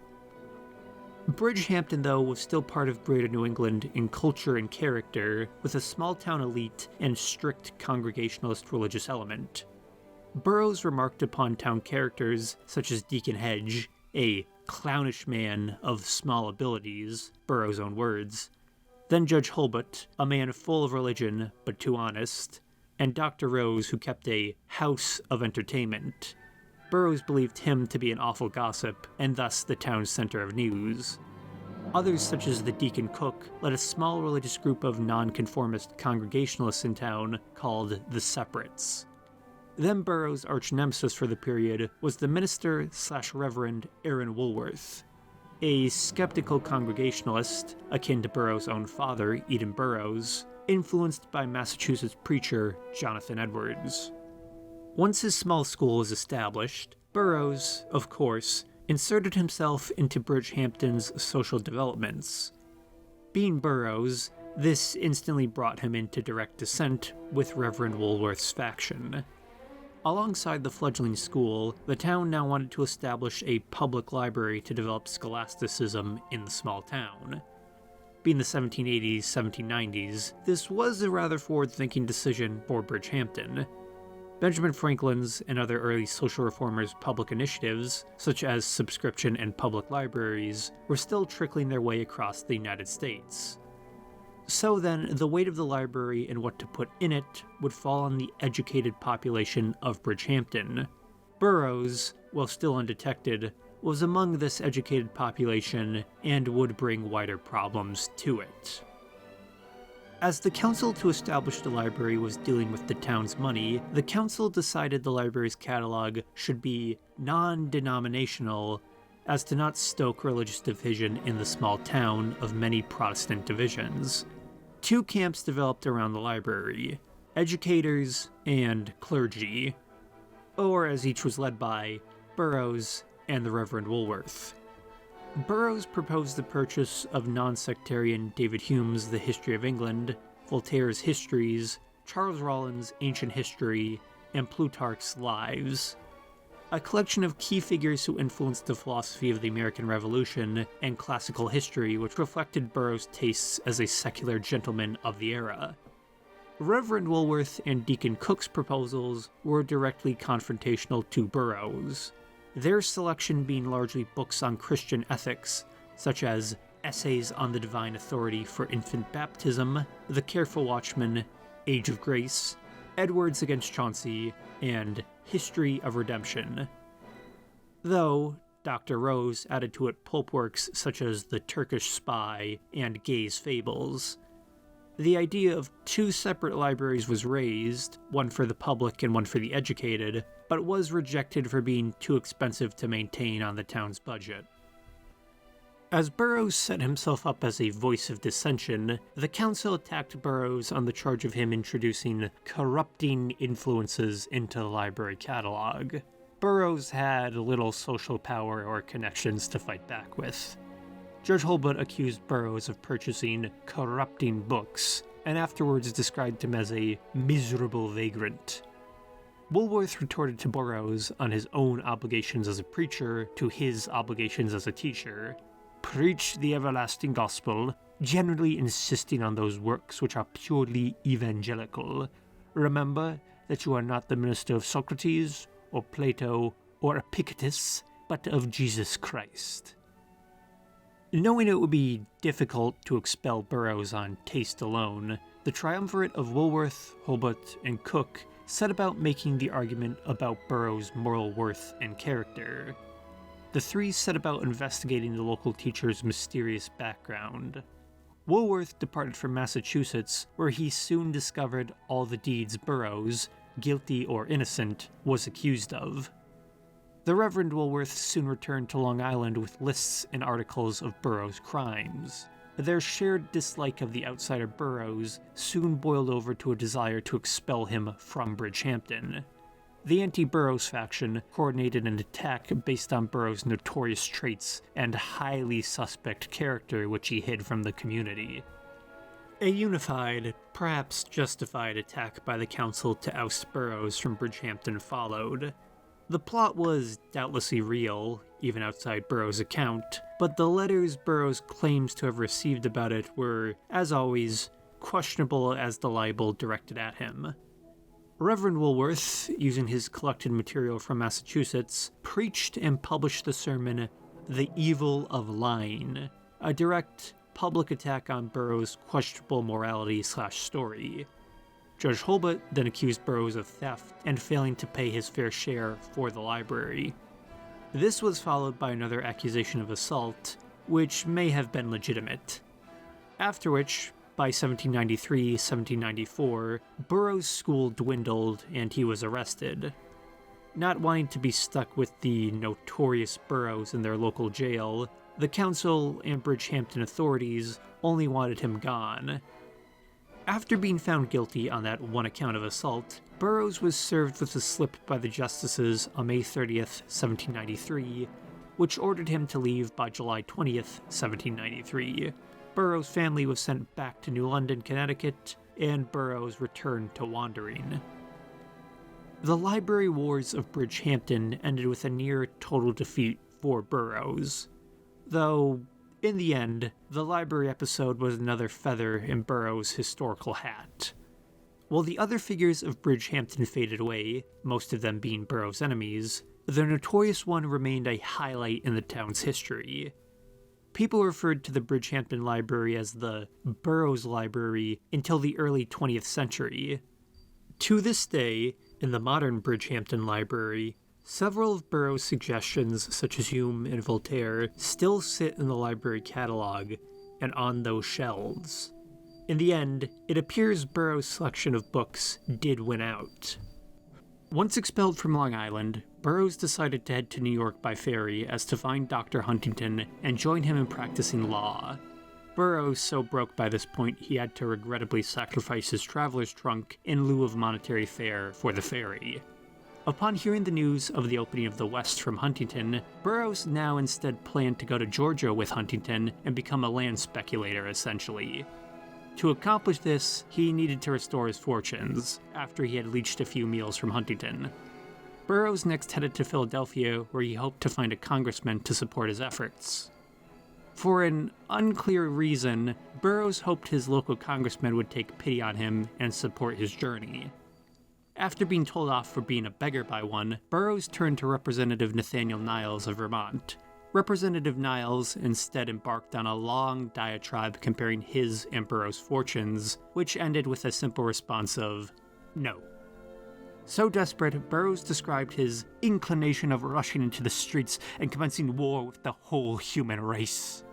Bridgehampton, though, was still part of Greater New England in culture and character, with a small-town elite and strict Congregationalist religious element. Burroughs remarked upon town characters such as Deacon Hedge, a clownish man of small abilities, Burroughs' own words, then Judge Hulbut, a man full of religion but too honest, and Dr. Rose, who kept a house of entertainment. Burroughs believed him to be an awful gossip, and thus the town's center of news. Others, such as the Deacon Cook, led a small religious group of nonconformist Congregationalists in town called the Separates. Then Burroughs' arch-nemesis for the period was the minister/Reverend Aaron Woolworth, a skeptical Congregationalist, akin to Burroughs' own father, Eden Burroughs, influenced by Massachusetts preacher Jonathan Edwards. Once his small school was established, Burroughs, of course, inserted himself into Bridgehampton's social developments. Being Burroughs, this instantly brought him into direct dissent with Reverend Woolworth's faction. Alongside the fledgling school, the town now wanted to establish a public library to develop scholasticism in the small town. Being the 1780s, 1790s, this was a rather forward-thinking decision for Bridgehampton. Benjamin Franklin's and other early social reformers' public initiatives, such as subscription and public libraries, were still trickling their way across the United States. So then, the weight of the library and what to put in it would fall on the educated population of Bridgehampton. Burroughs, while still undetected, was among this educated population and would bring wider problems to it. As the council to establish the library was dealing with the town's money, the council decided the library's catalog should be non-denominational, as to not stoke religious division in the small town of many Protestant divisions. Two camps developed around the library: educators and clergy, or as each was led by, Burroughs and the Reverend Woolworth. Burroughs proposed the purchase of non-sectarian David Hume's The History of England, Voltaire's Histories, Charles Rollin's Ancient History, and Plutarch's Lives, a collection of key figures who influenced the philosophy of the American Revolution and classical history, which reflected Burroughs' tastes as a secular gentleman of the era. Reverend Woolworth and Deacon Cook's proposals were directly confrontational to Burroughs, their selection being largely books on Christian ethics, such as Essays on the Divine Authority for Infant Baptism, The Careful Watchman, Age of Grace, Edwards Against Chauncey, and History of Redemption. Though Dr. Rose added to it pulp works such as The Turkish Spy and Gay's Fables. The idea of two separate libraries was raised, one for the public and one for the educated, but was rejected for being too expensive to maintain on the town's budget. As Burroughs set himself up as a voice of dissension, the council attacked Burroughs on the charge of him introducing corrupting influences into the library catalog. Burroughs had little social power or connections to fight back with. Judge Hurlbut accused Burroughs of purchasing corrupting books, and afterwards described him as a miserable vagrant. Woolworth retorted to Burroughs on his own obligations as a preacher to his obligations as a teacher. Preach the everlasting gospel, generally insisting on those works which are purely evangelical. Remember that you are not the minister of Socrates, or Plato, or Epictetus, but of Jesus Christ. Knowing it would be difficult to expel Burroughs on taste alone, the triumvirate of Woolworth, Hurlbut, and Cook set about making the argument about Burroughs' moral worth and character. The three set about investigating the local teacher's mysterious background. Woolworth departed for Massachusetts, where he soon discovered all the deeds Burroughs, guilty or innocent, was accused of. The Reverend Woolworth soon returned to Long Island with lists and articles of Burroughs' crimes. Their shared dislike of the outsider Burroughs soon boiled over to a desire to expel him from Bridgehampton. The anti-Burroughs faction coordinated an attack based on Burroughs' notorious traits and highly suspect character which he hid from the community. A unified, perhaps justified attack by the council to oust Burroughs from Bridgehampton followed. The plot was doubtlessly real, even outside Burroughs' account, but the letters Burroughs claims to have received about it were, as always, questionable as the libel directed at him. Reverend Woolworth, using his collected material from Massachusetts, preached and published the sermon, The Evil of Lying, a direct, public attack on Burroughs' questionable morality/story. Judge Hurlbut then accused Burroughs of theft and failing to pay his fair share for the library. This was followed by another accusation of assault, which may have been legitimate. After which, by 1793-1794, Burroughs' school dwindled and he was arrested. Not wanting to be stuck with the notorious Burroughs in their local jail, the council and Bridgehampton authorities only wanted him gone. After being found guilty on that one account of assault, Burroughs was served with a slip by the justices on May 30th, 1793, which ordered him to leave by July 20th, 1793. Burroughs' family was sent back to New London, Connecticut, and Burroughs returned to wandering. The library wars of Bridgehampton ended with a near total defeat for Burroughs, though in the end, the library episode was another feather in Burroughs' historical hat. While the other figures of Bridgehampton faded away, most of them being Burroughs' enemies, the notorious one remained a highlight in the town's history. People referred to the Bridgehampton Library as the Burroughs Library until the early 20th century. To this day, in the modern Bridgehampton Library, several of Burroughs' suggestions, such as Hume and Voltaire, still sit in the library catalog and on those shelves. In the end, it appears Burroughs' selection of books did win out. Once expelled from Long Island, Burroughs decided to head to New York by ferry as to find Dr. Huntington and join him in practicing law. Burroughs so broke by this point he had to regrettably sacrifice his traveler's trunk in lieu of monetary fare for the ferry. Upon hearing the news of the opening of the West from Huntington, Burroughs now instead planned to go to Georgia with Huntington and become a land speculator, essentially. To accomplish this, he needed to restore his fortunes, after he had leached a few meals from Huntington. Burroughs next headed to Philadelphia, where he hoped to find a congressman to support his efforts. For an unclear reason, Burroughs hoped his local congressman would take pity on him and support his journey. After being told off for being a beggar by one, Burroughs turned to Representative Nathaniel Niles of Vermont. Representative Niles instead embarked on a long diatribe comparing his and Burroughs' fortunes, which ended with a simple response of, "No." So desperate, Burroughs described his inclination of rushing into the streets and commencing war with the whole human race.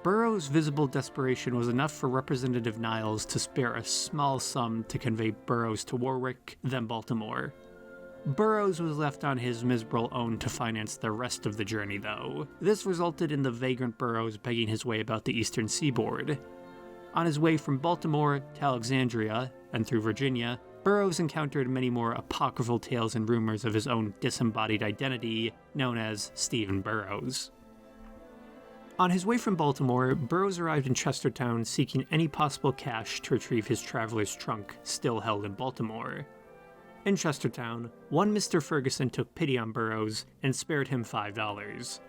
Burroughs' visible desperation was enough for Representative Niles to spare a small sum to convey Burroughs to Warwick, then Baltimore. Burroughs was left on his miserable own to finance the rest of the journey, though. This resulted in the vagrant Burroughs begging his way about the eastern seaboard. On his way from Baltimore to Alexandria, and through Virginia, Burroughs encountered many more apocryphal tales and rumors of his own disembodied identity, known as Stephen Burroughs. On his way from Baltimore, Burroughs arrived in Chestertown seeking any possible cash to retrieve his traveler's trunk, still held in Baltimore. In Chestertown, one Mr. Ferguson took pity on Burroughs and spared him $5.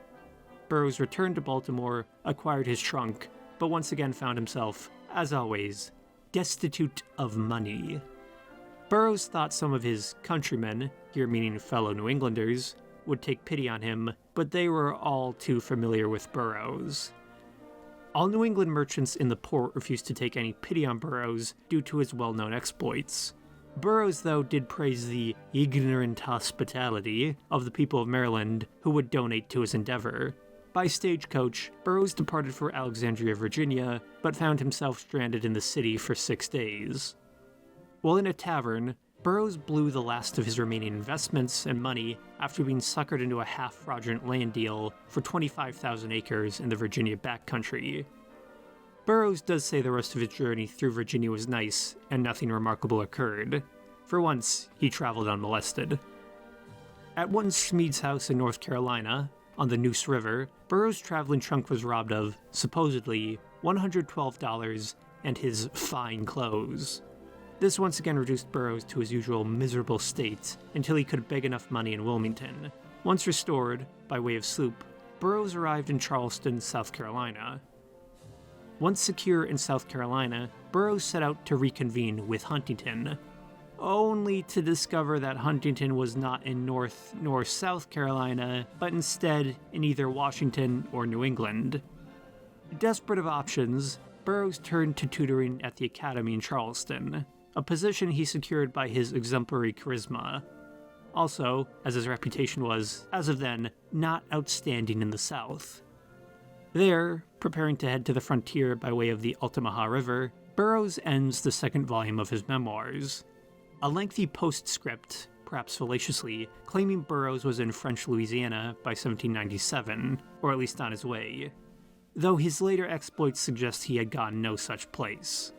Burroughs returned to Baltimore, acquired his trunk, but once again found himself, as always, destitute of money. Burroughs thought some of his countrymen, here meaning fellow New Englanders, would take pity on him, but they were all too familiar with Burroughs. All New England merchants in the port refused to take any pity on Burroughs due to his well-known exploits. Burroughs, though, did praise the ignorant hospitality of the people of Maryland who would donate to his endeavor. By stagecoach, Burroughs departed for Alexandria, Virginia, but found himself stranded in the city for 6 days. While in a tavern, Burroughs blew the last of his remaining investments and money after being suckered into a half-fraudulent land deal for 25,000 acres in the Virginia backcountry. Burroughs does say the rest of his journey through Virginia was nice, and nothing remarkable occurred. For once, he traveled unmolested. At one Smead's house in North Carolina, on the Neuse River, Burroughs' traveling trunk was robbed of, supposedly, $112 and his fine clothes. This once again reduced Burroughs to his usual miserable state until he could beg enough money in Wilmington. Once restored, by way of sloop, Burroughs arrived in Charleston, South Carolina. Once secure in South Carolina, Burroughs set out to reconvene with Huntington, only to discover that Huntington was not in North nor South Carolina, but instead in either Washington or New England. Desperate of options, Burroughs turned to tutoring at the Academy in Charleston, a position he secured by his exemplary charisma. Also, as his reputation was, as of then, not outstanding in the South. There, preparing to head to the frontier by way of the Altamaha River, Burroughs ends the second volume of his memoirs. A lengthy postscript, perhaps fallaciously, claiming Burroughs was in French Louisiana by 1797, or at least on his way, though his later exploits suggest he had gone no such place.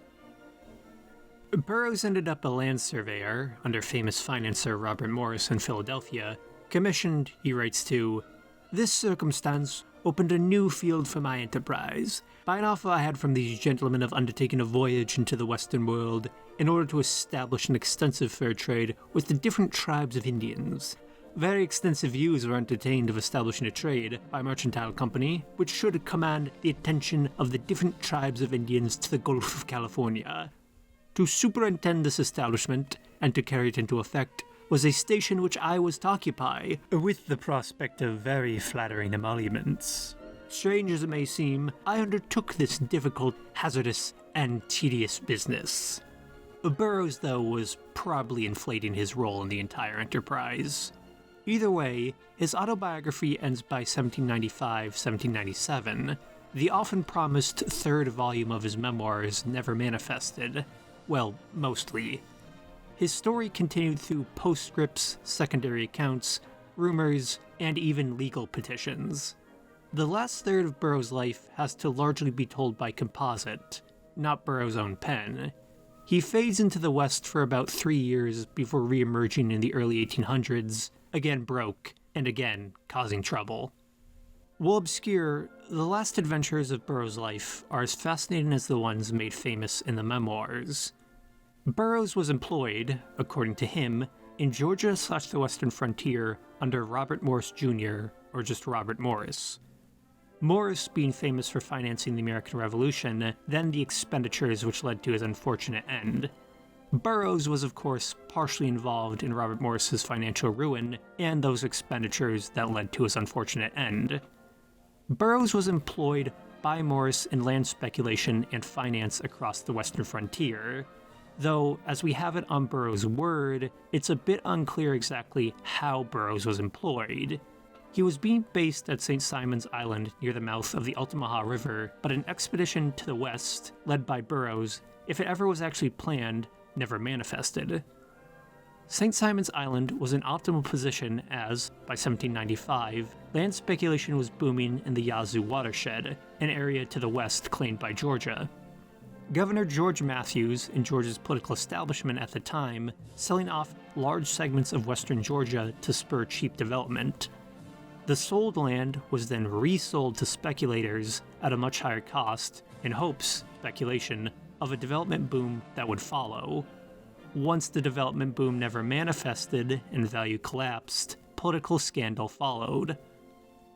Burroughs ended up a land surveyor under famous financier Robert Morris in Philadelphia, commissioned, he writes, to "This circumstance opened a new field for my enterprise, by an offer I had from these gentlemen of undertaking a voyage into the western world in order to establish an extensive fur trade with the different tribes of Indians. Very extensive views were entertained of establishing a trade by a mercantile company, which should command the attention of the different tribes of Indians to the Gulf of California. To superintend this establishment, and to carry it into effect, was a station which I was to occupy, with the prospect of very flattering emoluments. Strange as it may seem, I undertook this difficult, hazardous, and tedious business." Burroughs, though, was probably inflating his role in the entire enterprise. Either way, his autobiography ends by 1795-1797. The often promised third volume of his memoirs never manifested. Well, mostly. His story continued through postscripts, secondary accounts, rumors, and even legal petitions. The last third of Burroughs' life has to largely be told by composite, not Burroughs' own pen. He fades into the West for about 3 years before re-emerging in the early 1800s, again broke, and again causing trouble. While obscure, the last adventures of Burroughs' life are as fascinating as the ones made famous in the memoirs. Burroughs was employed, according to him, in Georgia/the Western Frontier under Robert Morris Jr., or just Robert Morris. Morris being famous for financing the American Revolution, then the expenditures which led to his unfortunate end. Burroughs was, of course, partially involved in Robert Morris's financial ruin and those expenditures that led to his unfortunate end. Burroughs was employed by Morris in land speculation and finance across the Western Frontier. though as we have it on Burroughs' word, it's a bit unclear exactly how Burroughs was employed. He was being based at St. Simon's Island near the mouth of the Altamaha River, but an expedition to the west, led by Burroughs, if it ever was actually planned, never manifested. St. Simon's Island was an optimal position as, by 1795, land speculation was booming in the Yazoo watershed, an area to the west claimed by Georgia. Governor George Matthews and Georgia's political establishment at the time selling off large segments of western Georgia to spur cheap development. The sold land was then resold to speculators at a much higher cost in hopes, speculation, of a development boom that would follow. Once the development boom never manifested and value collapsed, political scandal followed.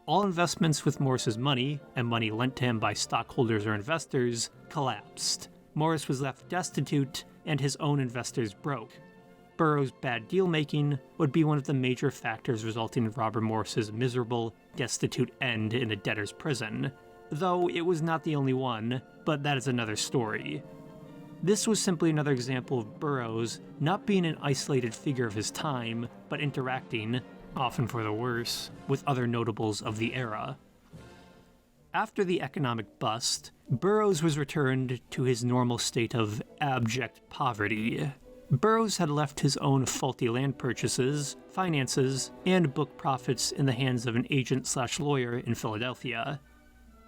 All investments with Morris's money, and money lent to him by stockholders or investors, collapsed. Morris was left destitute, and his own investors broke. Burroughs' bad deal-making would be one of the major factors resulting in Robert Morris's miserable, destitute end in a debtor's prison, though it was not the only one, but that is another story. This was simply another example of Burroughs not being an isolated figure of his time, but interacting, often for the worse, with other notables of the era. After the economic bust, Burroughs was returned to his normal state of abject poverty. Burroughs had left his own faulty land purchases, finances, and book profits in the hands of an agent/lawyer in Philadelphia.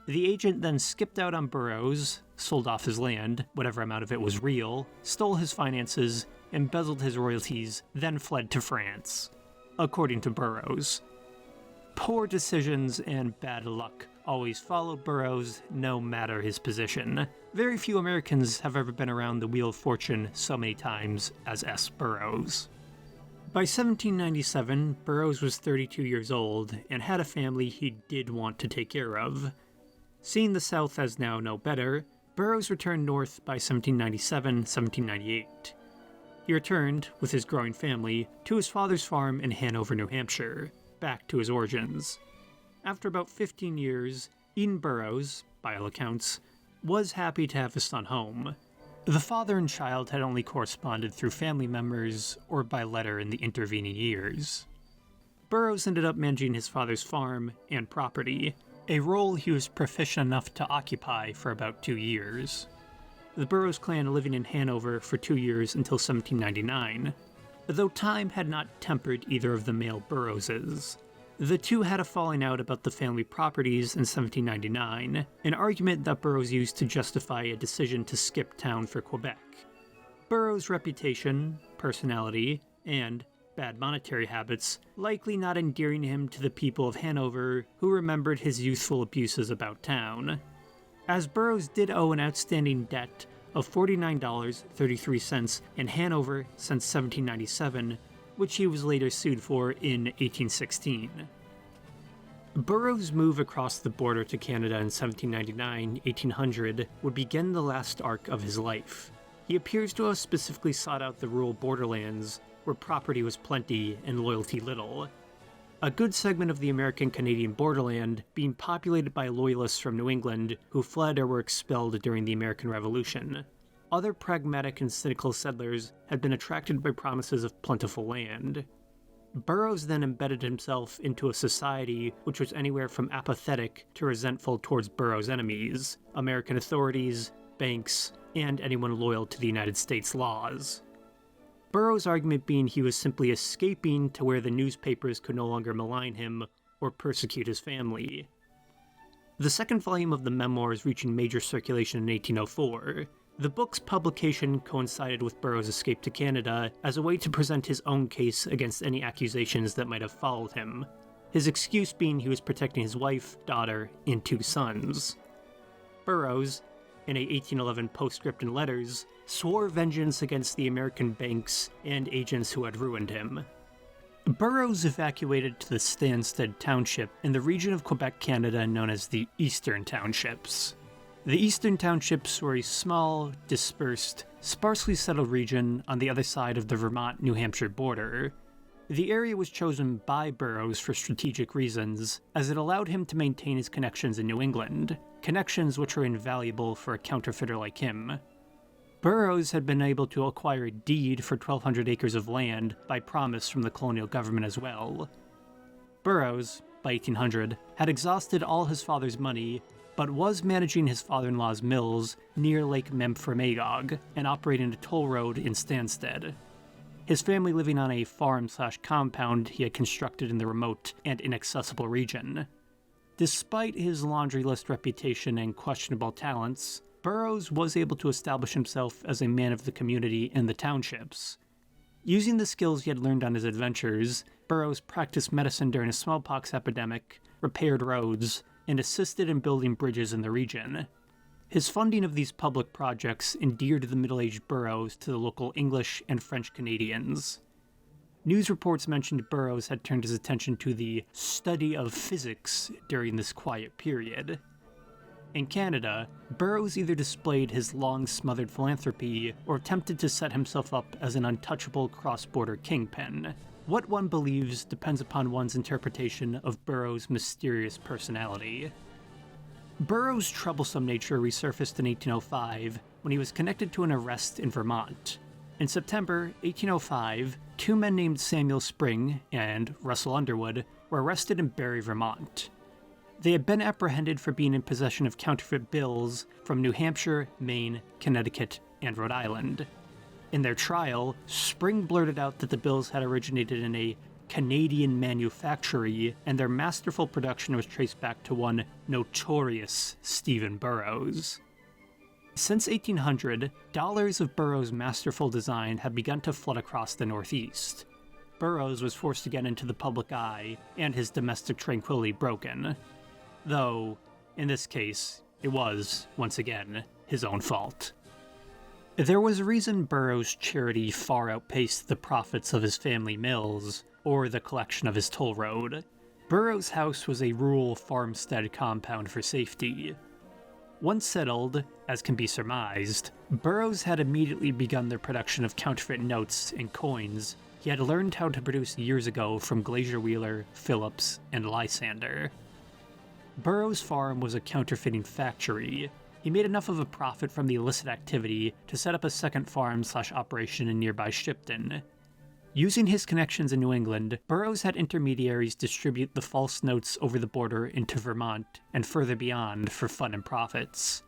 The agent then skipped out on Burroughs, sold off his land, whatever amount of it was real, stole his finances, embezzled his royalties, then fled to France. According to Burroughs. Poor decisions and bad luck always followed Burroughs, no matter his position. Very few Americans have ever been around the Wheel of Fortune so many times as S. Burroughs. By 1797, Burroughs was 32 years old and had a family he did want to take care of. Seeing the South as now no better, Burroughs returned north by 1797-1798. He returned, with his growing family, to his father's farm in Hanover, New Hampshire, back to his origins. After about 15 years, Eden Burroughs, by all accounts, was happy to have his son home. The father and child had only corresponded through family members or by letter in the intervening years. Burroughs ended up managing his father's farm and property, a role he was proficient enough to occupy for about 2 years. The Burroughs clan living in Hanover for 2 years until 1799, though time had not tempered either of the male Burroughses. The two had a falling out about the family properties in 1799, an argument that Burroughs used to justify a decision to skip town for Quebec. Burroughs' reputation, personality, and bad monetary habits likely not endearing him to the people of Hanover who remembered his youthful abuses about town. As Burroughs did owe an outstanding debt of $49.33 in Hanover since 1797, which he was later sued for in 1816. Burroughs' move across the border to Canada in 1799-1800 would begin the last arc of his life. He appears to have specifically sought out the rural borderlands, where property was plenty and loyalty little. A good segment of the American-Canadian borderland being populated by loyalists from New England who fled or were expelled during the American Revolution. Other pragmatic and cynical settlers had been attracted by promises of plentiful land. Burroughs then embedded himself into a society which was anywhere from apathetic to resentful towards Burroughs' enemies, American authorities, banks, and anyone loyal to the United States laws. Burroughs' argument being he was simply escaping to where the newspapers could no longer malign him or persecute his family. The second volume of the Memoirs reaching major circulation in 1804, the book's publication coincided with Burroughs' escape to Canada as a way to present his own case against any accusations that might have followed him, his excuse being he was protecting his wife, daughter, and 2 sons. Burroughs, in a 1811 postscript and letters, swore vengeance against the American banks and agents who had ruined him. Burroughs evacuated to the Stansted Township in the region of Quebec, Canada known as the Eastern Townships. The Eastern Townships were a small, dispersed, sparsely settled region on the other side of the Vermont-New Hampshire border. The area was chosen by Burroughs for strategic reasons, as it allowed him to maintain his connections in New England, connections which were invaluable for a counterfeiter like him. Burroughs had been able to acquire a deed for 1,200 acres of land by promise from the colonial government as well. Burroughs, by 1800, had exhausted all his father's money, but was managing his father-in-law's mills near Lake Memphremagog and operating a toll road in Stansted. His family living on a farm/compound he had constructed in the remote and inaccessible region. Despite his laundry list reputation and questionable talents, Burroughs was able to establish himself as a man of the community in the townships. Using the skills he had learned on his adventures, Burroughs practiced medicine during a smallpox epidemic, repaired roads, and assisted in building bridges in the region. His funding of these public projects endeared the middle-aged Burroughs to the local English and French Canadians. News reports mentioned Burroughs had turned his attention to the study of physics during this quiet period. In Canada, Burroughs either displayed his long-smothered philanthropy or attempted to set himself up as an untouchable cross-border kingpin. What one believes depends upon one's interpretation of Burroughs' mysterious personality. Burroughs' troublesome nature resurfaced in 1805 when he was connected to an arrest in Vermont. In September 1805, two men named Samuel Spring and Russell Underwood were arrested in Barre, Vermont. They had been apprehended for being in possession of counterfeit bills from New Hampshire, Maine, Connecticut, and Rhode Island. In their trial, Spring blurted out that the bills had originated in a Canadian manufactory, and their masterful production was traced back to one Notorious Stephen Burroughs. Since 1800, dollars of Burroughs' masterful design had begun to flood across the Northeast. Burroughs was forced to get into the public eye, and his domestic tranquility broken. Though, in this case, it was, once again, his own fault. There was a reason Burroughs' charity far outpaced the profits of his family mills, or the collection of his toll road. Burroughs' house was a rural farmstead compound for safety. Once settled, as can be surmised, Burroughs had immediately begun the production of counterfeit notes and coins he had learned how to produce years ago from Glazier Wheeler, Phillips, and Lysander. Burroughs' farm was a counterfeiting factory. He made enough of a profit from the illicit activity to set up a second farm/operation in nearby Shipton. Using his connections in New England, Burroughs had intermediaries distribute the false notes over the border into Vermont and further beyond for fun and profits.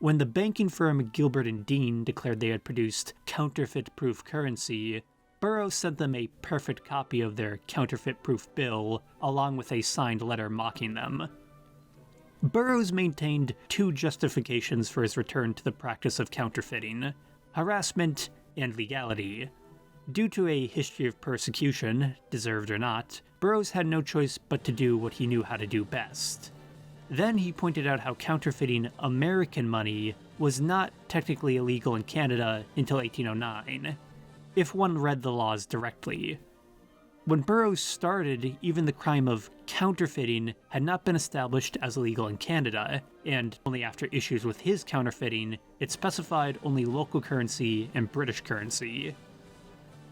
When the banking firm Gilbert and Dean declared they had produced counterfeit-proof currency, Burroughs sent them a perfect copy of their counterfeit-proof bill, along with a signed letter mocking them. Burroughs maintained two justifications for his return to the practice of counterfeiting: harassment and legality. Due to a history of persecution, deserved or not, Burroughs had no choice but to do what he knew how to do best. Then he pointed out how counterfeiting American money was not technically illegal in Canada until 1809, if one read the laws directly. When Burroughs started, even the crime of counterfeiting had not been established as illegal in Canada, and only after issues with his counterfeiting, it specified only local currency and British currency.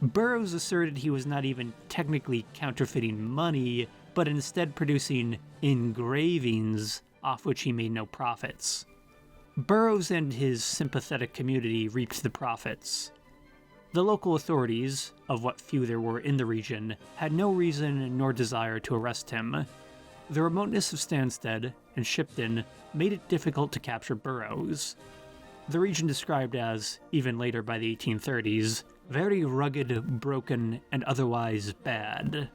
Burroughs asserted he was not even technically counterfeiting money, but instead producing engravings off which he made no profits. Burroughs and his sympathetic community reaped the profits. The local authorities, of what few there were in the region, had no reason nor desire to arrest him. The remoteness of Stansted and Shipton made it difficult to capture Burroughs. The region described as, even later by the 1830s, very rugged, broken, and otherwise bad.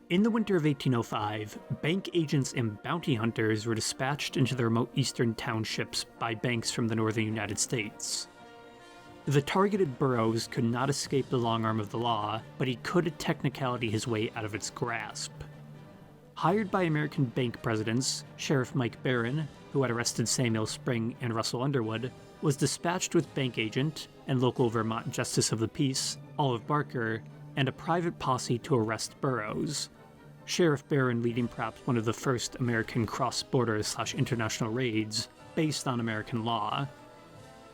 In the winter of 1805, bank agents and bounty hunters were dispatched into the remote eastern townships by banks from the northern United States. The targeted Burroughs could not escape the long arm of the law, but he could technicality his way out of its grasp. Hired by American bank presidents, Sheriff Mike Barron, who had arrested Samuel Spring and Russell Underwood, was dispatched with bank agent and local Vermont Justice of the Peace, Olive Barker, and a private posse to arrest Burroughs. Sheriff Barron leading perhaps one of the first American cross-border/international raids based on American law.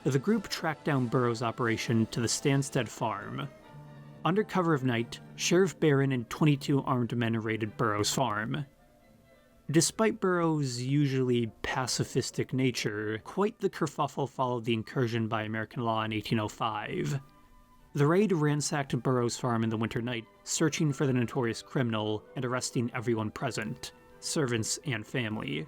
The group tracked down Burroughs' operation to the Stansted farm. Under cover of night, Sheriff Barron and 22 armed men raided Burroughs' farm. Despite Burroughs' usually pacifistic nature, quite the kerfuffle followed the incursion by American law in 1805. The raid ransacked Burroughs' farm in the winter night, searching for the notorious criminal and arresting everyone present, servants and family.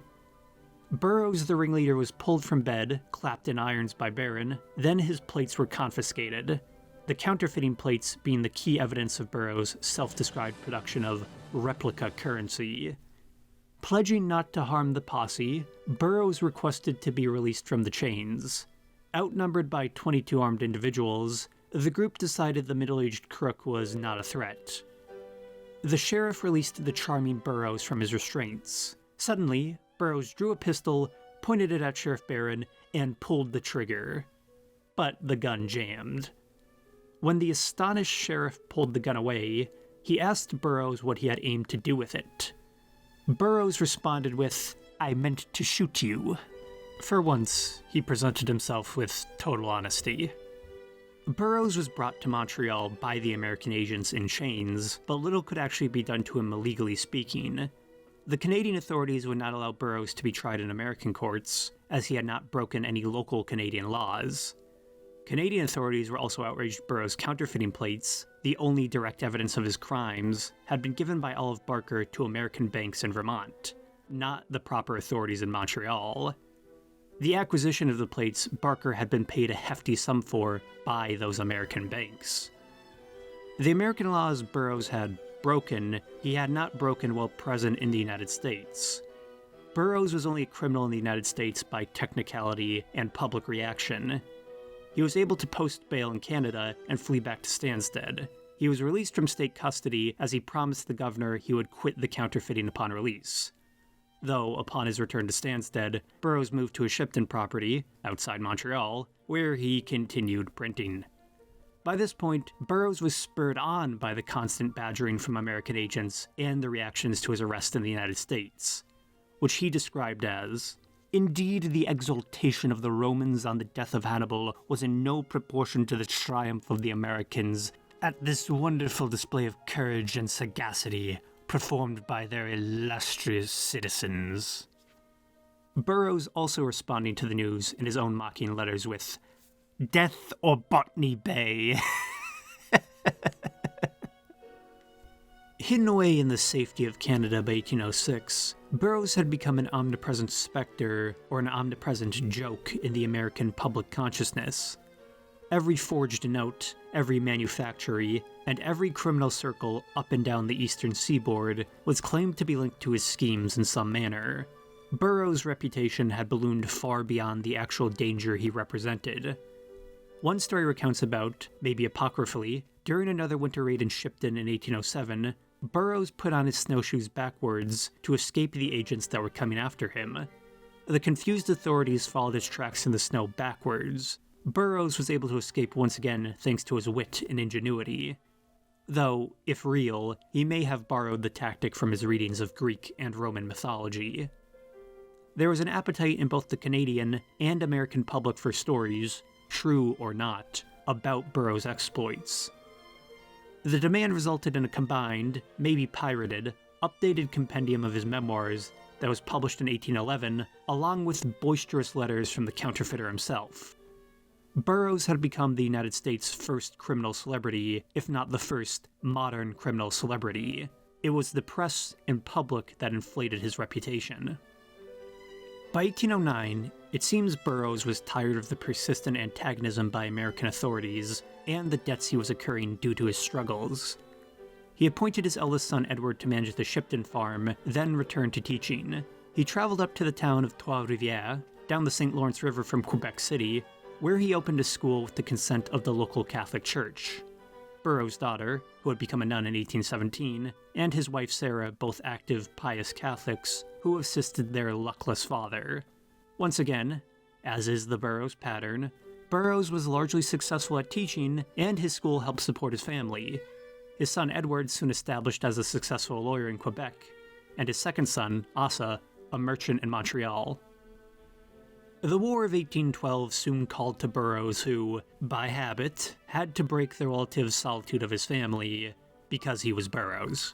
Burroughs, the ringleader, was pulled from bed, clapped in irons by Barron, then his plates were confiscated, the counterfeiting plates being the key evidence of Burroughs' self-described production of replica currency. Pledging not to harm the posse, Burroughs requested to be released from the chains. Outnumbered by 22 armed individuals, the group decided the middle-aged crook was not a threat. The sheriff released the charming Burroughs from his restraints. Suddenly, Burroughs drew a pistol, pointed it at Sheriff Barron, and pulled the trigger. But the gun jammed. When the astonished sheriff pulled the gun away, he asked Burroughs what he had aimed to do with it. Burroughs responded with, "I meant to shoot you." For once, he presented himself with total honesty. Burroughs was brought to Montreal by the American agents in chains, but little could actually be done to him legally speaking. The Canadian authorities would not allow Burroughs to be tried in American courts, as he had not broken any local Canadian laws. Canadian authorities were also outraged Burroughs' counterfeiting plates, the only direct evidence of his crimes, had been given by Olive Barker to American banks in Vermont, not the proper authorities in Montreal. The acquisition of the plates Barker had been paid a hefty sum for by those American banks. The American laws Burroughs had broken, he had not broken while present in the United States. Burroughs was only a criminal in the United States by technicality and public reaction. He was able to post bail in Canada and flee back to Stansted. He was released from state custody as he promised the governor he would quit the counterfeiting upon release. Though, upon his return to Stansted, Burroughs moved to a Shipton property, outside Montreal, where he continued printing. By this point, Burroughs was spurred on by the constant badgering from American agents and the reactions to his arrest in the United States, which he described as, "Indeed, the exultation of the Romans on the death of Hannibal was in no proportion to the triumph of the Americans at this wonderful display of courage and sagacity performed by their illustrious citizens." Burroughs also responding to the news in his own mocking letters with, "Death or Botany Bay." Hidden away in the safety of Canada by 1806, Burroughs had become an omnipresent specter or an omnipresent joke in the American public consciousness. Every forged note, every manufactory, and every criminal circle up and down the eastern seaboard was claimed to be linked to his schemes in some manner. Burroughs' reputation had ballooned far beyond the actual danger he represented. One story recounts about, maybe apocryphally, during another winter raid in Shipton in 1807, Burroughs put on his snowshoes backwards to escape the agents that were coming after him. The confused authorities followed his tracks in the snow backwards. Burroughs was able to escape once again thanks to his wit and ingenuity. Though, if real, he may have borrowed the tactic from his readings of Greek and Roman mythology. There was an appetite in both the Canadian and American public for stories, true or not, about Burroughs' exploits. The demand resulted in a combined, maybe pirated, updated compendium of his memoirs that was published in 1811, along with boisterous letters from the counterfeiter himself. Burroughs had become the United States' first criminal celebrity, if not the first modern criminal celebrity. It was the press and public that inflated his reputation. By 1809, it seems Burroughs was tired of the persistent antagonism by American authorities and the debts he was incurring due to his struggles. He appointed his eldest son Edward to manage the Shipton farm, then returned to teaching. He traveled up to the town of Trois-Rivières, down the St. Lawrence River from Quebec City, where he opened a school with the consent of the local Catholic Church. Burroughs' daughter, who had become a nun in 1817, and his wife Sarah, both active, pious Catholics, who assisted their luckless father. Once again, as is the Burroughs pattern, Burroughs was largely successful at teaching, and his school helped support his family. His son Edward soon established as a successful lawyer in Quebec, and his second son, Asa, a merchant in Montreal. The War of 1812 soon called to Burroughs, who, by habit, had to break the relative solitude of his family, because he was Burroughs.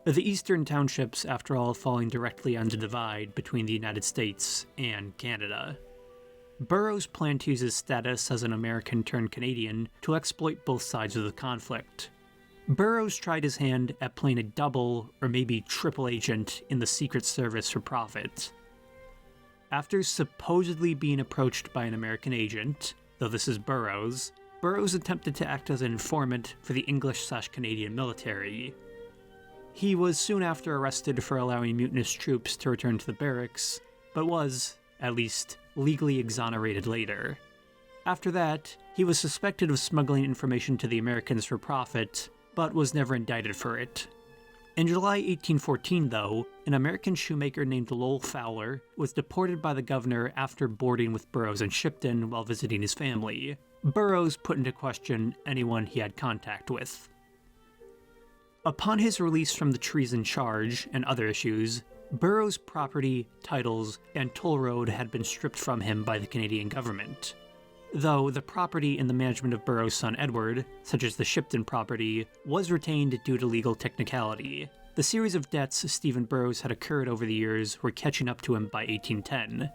The eastern townships, after all, falling directly on the divide between the United States and Canada. Burroughs planned to use his status as an American-turned-Canadian to exploit both sides of the conflict. Burroughs tried his hand at playing a double or maybe triple agent in the Secret Service for profit. After supposedly being approached by an American agent, though this is Burroughs attempted to act as an informant for the English/Canadian military. He was soon after arrested for allowing mutinous troops to return to the barracks, but was, at least, legally exonerated later. After that, he was suspected of smuggling information to the Americans for profit, but was never indicted for it. In July 1814, though, an American shoemaker named Lowell Fowler was deported by the governor after boarding with Burroughs in Shipton while visiting his family. Burroughs put into question anyone he had contact with. Upon his release from the treason charge and other issues, Burroughs' property, titles, and toll road had been stripped from him by the Canadian government. Though the property in the management of Burroughs' son Edward, such as the Shipton property, was retained due to legal technicality. The series of debts Stephen Burroughs had incurred over the years were catching up to him by 1810.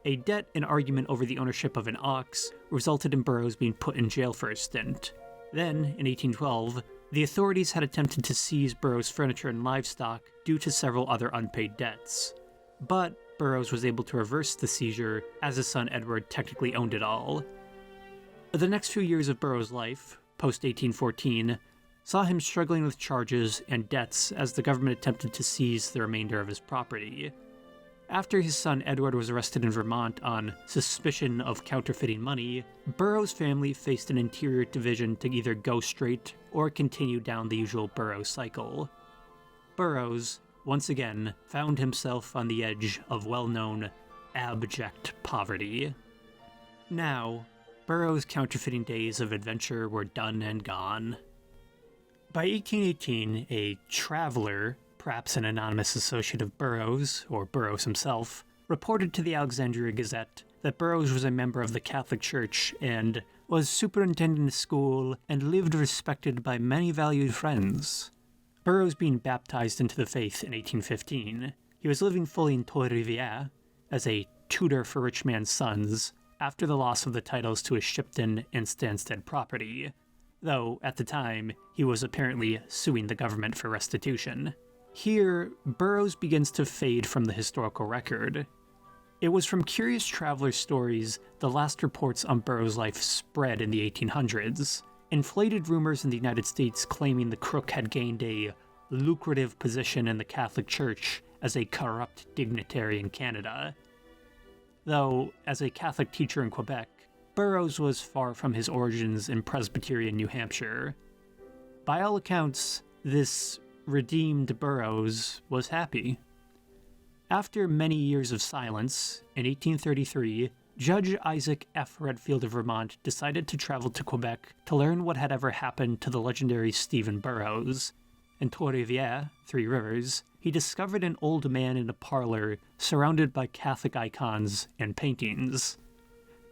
A debt and argument over the ownership of an ox resulted in Burroughs being put in jail for a stint. Then, in 1812, the authorities had attempted to seize Burroughs' furniture and livestock due to several other unpaid debts. But Burroughs was able to reverse the seizure, as his son Edward technically owned it all. The next few years of Burroughs' life, post-1814, saw him struggling with charges and debts as the government attempted to seize the remainder of his property. After his son Edward was arrested in Vermont on suspicion of counterfeiting money, Burroughs' family faced an interior division to either go straight or continue down the usual Burroughs cycle. Burroughs, once again, found himself on the edge of well-known abject poverty. Now, Burroughs' counterfeiting days of adventure were done and gone. By 1818, a traveler, perhaps an anonymous associate of Burroughs, or Burroughs himself, reported to the Alexandria Gazette that Burroughs was a member of the Catholic Church and was superintending a school and lived respected by many valued friends. Burroughs being baptized into the faith in 1815, he was living fully in Trois-Rivières as a tutor for rich man's sons after the loss of the titles to his Shipton and Stansted property, though at the time he was apparently suing the government for restitution. Here, Burroughs begins to fade from the historical record. It was from curious traveler stories the last reports on Burroughs' life spread in the 1800s, inflated rumors in the United States claiming the crook had gained a lucrative position in the Catholic Church as a corrupt dignitary in Canada. Though, as a Catholic teacher in Quebec, Burroughs was far from his origins in Presbyterian New Hampshire. By all accounts, this redeemed Burroughs was happy. After many years of silence, in 1833, Judge Isaac F. Redfield of Vermont decided to travel to Quebec to learn what had ever happened to the legendary Stephen Burroughs. In Trois-Rivières, 3 Rivers, he discovered an old man in a parlor surrounded by Catholic icons and paintings.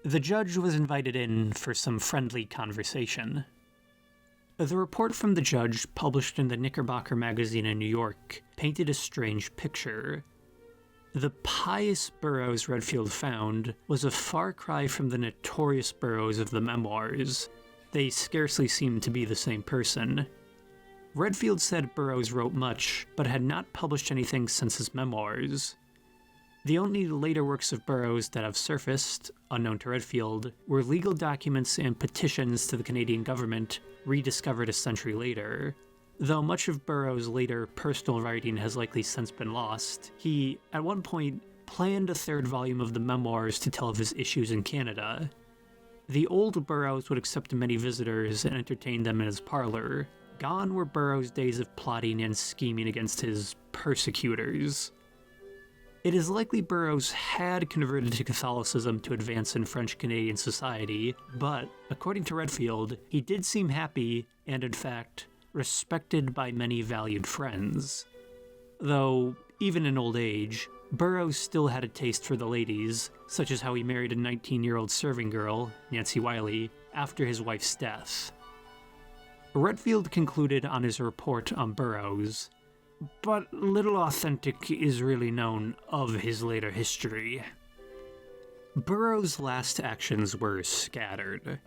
The judge was invited in for some friendly conversation. The report from the judge, published in the Knickerbocker magazine in New York, painted a strange picture. The pious Burroughs Redfield found was a far cry from the notorious Burroughs of the Memoirs. They scarcely seemed to be the same person. Redfield said Burroughs wrote much, but had not published anything since his memoirs. The only later works of Burroughs that have surfaced, unknown to Redfield, were legal documents and petitions to the Canadian government, rediscovered a century later. Though much of Burroughs' later personal writing has likely since been lost, he, at one point, planned a 3rd volume of the memoirs to tell of his issues in Canada. The old Burroughs would accept many visitors and entertain them in his parlor. Gone were Burroughs' days of plotting and scheming against his persecutors. It is likely Burroughs had converted to Catholicism to advance in French-Canadian society, but, according to Redfield, he did seem happy and, in fact, respected by many valued friends. Though, even in old age, Burroughs still had a taste for the ladies, such as how he married a 19-year-old serving girl, Nancy Wiley, after his wife's death. Redfield concluded on his report on Burroughs, but little authentic is really known of his later history. Burroughs' last actions were scattered.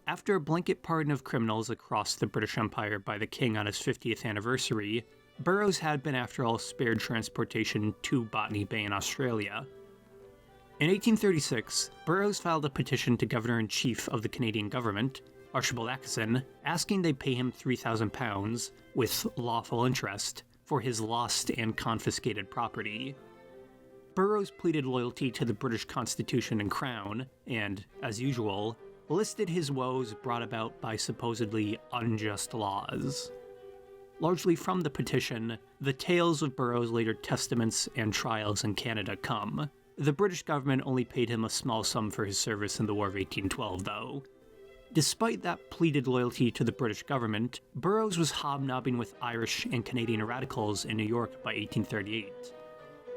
After a blanket pardon of criminals across the British Empire by the King on his 50th anniversary, Burroughs had been, after all, spared transportation to Botany Bay in Australia. In 1836, Burroughs filed a petition to Governor-in-Chief of the Canadian government, Archibald Atkinson, asking they pay him £3,000, with lawful interest, for his lost and confiscated property. Burroughs pleaded loyalty to the British Constitution and Crown, and, as usual, listed his woes brought about by supposedly unjust laws. Largely from the petition, the tales of Burroughs' later testaments and trials in Canada come. The British government only paid him a small sum for his service in the War of 1812, though. Despite that pleaded loyalty to the British government, Burroughs was hobnobbing with Irish and Canadian radicals in New York by 1838.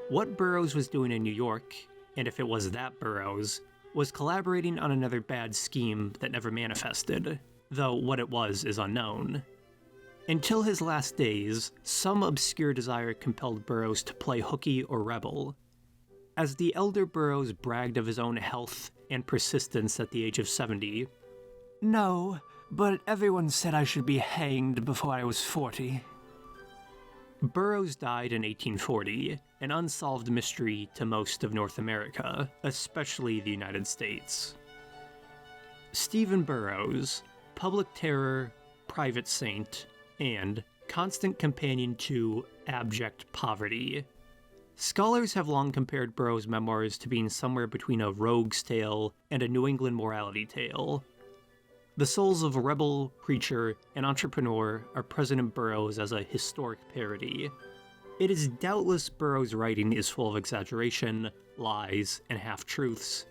What Burroughs was doing in New York, and if it was that Burroughs, was collaborating on another bad scheme that never manifested, though what it was is unknown. Until his last days, some obscure desire compelled Burroughs to play hooky or rebel. As the elder Burroughs bragged of his own health and persistence at the age of 70, "No, but everyone said I should be hanged before I was 40. Burroughs died in 1840, an unsolved mystery to most of North America, especially the United States. Stephen Burroughs, public terror, private saint, and constant companion to abject poverty. Scholars have long compared Burroughs' memoirs to being somewhere between a rogue's tale and a New England morality tale. The souls of rebel, preacher, and entrepreneur are present in Burroughs as a historic parody. It is doubtless Burroughs' writing is full of exaggeration, lies, and half-truths.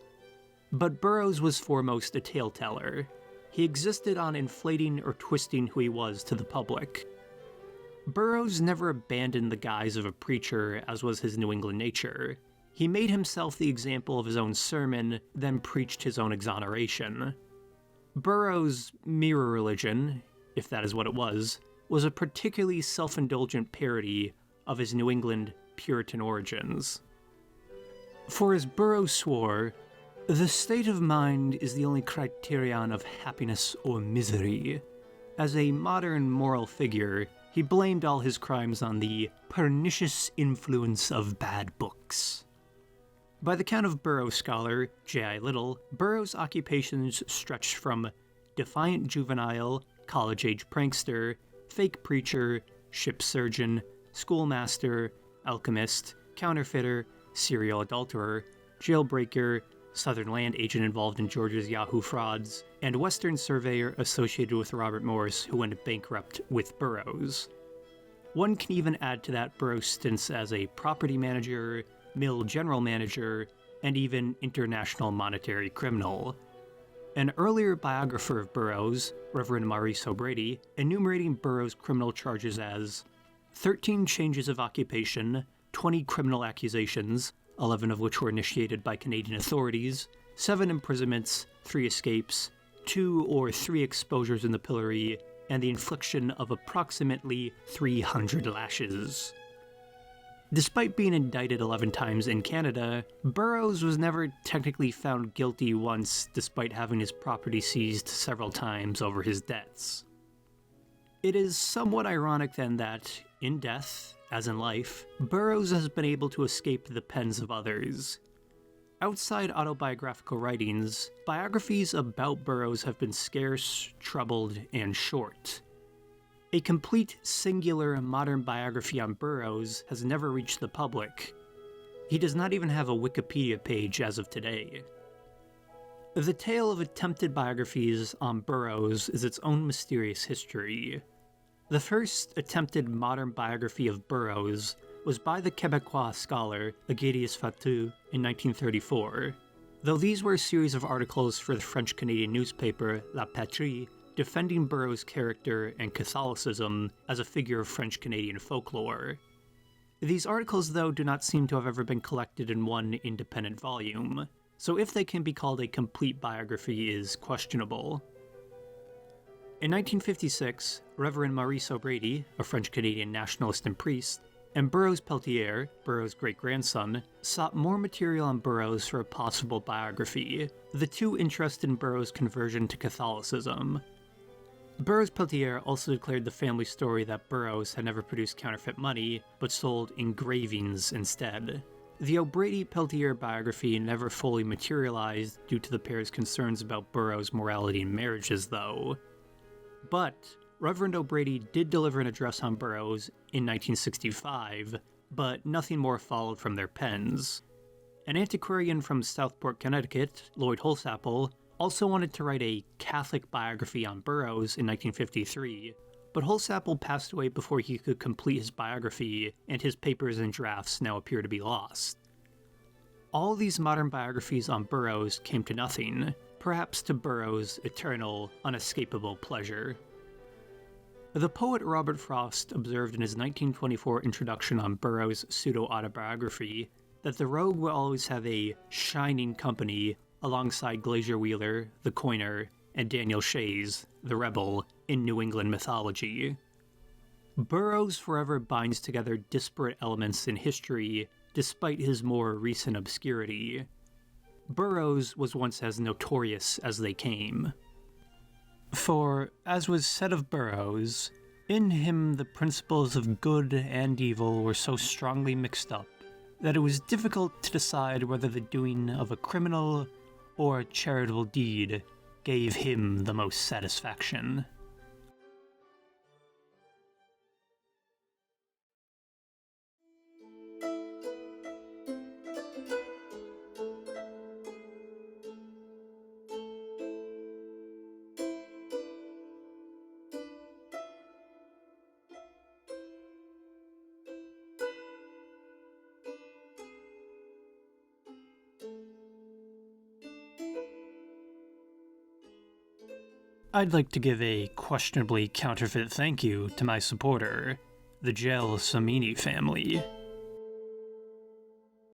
But Burroughs was foremost a tale-teller. He existed on inflating or twisting who he was to the public. Burroughs never abandoned the guise of a preacher, as was his New England nature. He made himself the example of his own sermon, then preached his own exoneration. Burroughs' mirror religion, if that is what it was a particularly self-indulgent parody of his New England Puritan origins. For as Burroughs swore, the state of mind is the only criterion of happiness or misery. As a modern moral figure, he blamed all his crimes on the pernicious influence of bad books. By the count of Burroughs scholar J.I. Little, Burroughs' occupations stretched from defiant juvenile, college-age prankster, fake preacher, ship surgeon, schoolmaster, alchemist, counterfeiter, serial adulterer, jailbreaker, Southern land agent involved in Georgia's Yahoo frauds, and Western surveyor associated with Robert Morris who went bankrupt with Burroughs. One can even add to that Burroughs' stints as a property manager, mill general manager, and even international monetary criminal. An earlier biographer of Burroughs, Reverend Maurice O'Brady, enumerating Burroughs' criminal charges as 13 changes of occupation, 20 criminal accusations, 11 of which were initiated by Canadian authorities, 7 imprisonments, 3 escapes, 2 or 3 exposures in the pillory, and the infliction of approximately 300 lashes. Despite being indicted 11 times in Canada, Burroughs was never technically found guilty once, despite having his property seized several times over his debts. It is somewhat ironic then that, in death, as in life, Burroughs has been able to escape the pens of others. Outside autobiographical writings, biographies about Burroughs have been scarce, troubled, and short. A complete, singular, modern biography on Burroughs has never reached the public. He does not even have a Wikipedia page as of today. The tale of attempted biographies on Burroughs is its own mysterious history. The first attempted modern biography of Burroughs was by the Quebecois scholar Agidius Fatou in 1934, though these were a series of articles for the French-Canadian newspaper La Patrie defending Burroughs' character and Catholicism as a figure of French-Canadian folklore. These articles, though, do not seem to have ever been collected in one independent volume, so if they can be called a complete biography is questionable. In 1956, Reverend Maurice O'Brady, a French-Canadian nationalist and priest, and Burroughs Peltier, Burroughs' great-grandson, sought more material on Burroughs for a possible biography, the two interested in Burroughs' conversion to Catholicism. Burroughs Peltier also declared the family story that Burroughs had never produced counterfeit money, but sold engravings instead. The O'Brady-Peltier biography never fully materialized due to the pair's concerns about Burroughs' morality in marriages, though. But Reverend O'Brady did deliver an address on Burroughs in 1965, but nothing more followed from their pens. An antiquarian from Southport, Connecticut, Lloyd Holsapple, also wanted to write a Catholic biography on Burroughs in 1953, but Holsapple passed away before he could complete his biography, and his papers and drafts now appear to be lost. All these modern biographies on Burroughs came to nothing, perhaps to Burroughs' eternal, unescapable pleasure. The poet Robert Frost observed in his 1924 introduction on Burroughs' pseudo-autobiography that the rogue will always have a shining company alongside Glazier Wheeler, the coiner, and Daniel Shays, the rebel, in New England mythology. Burroughs forever binds together disparate elements in history, despite his more recent obscurity. Burroughs was once as notorious as they came. For, as was said of Burroughs, in him the principles of good and evil were so strongly mixed up that it was difficult to decide whether the doing of a criminal or a charitable deed gave him the most satisfaction. I'd like to give a questionably counterfeit thank you to my supporter, the Gelsomini family.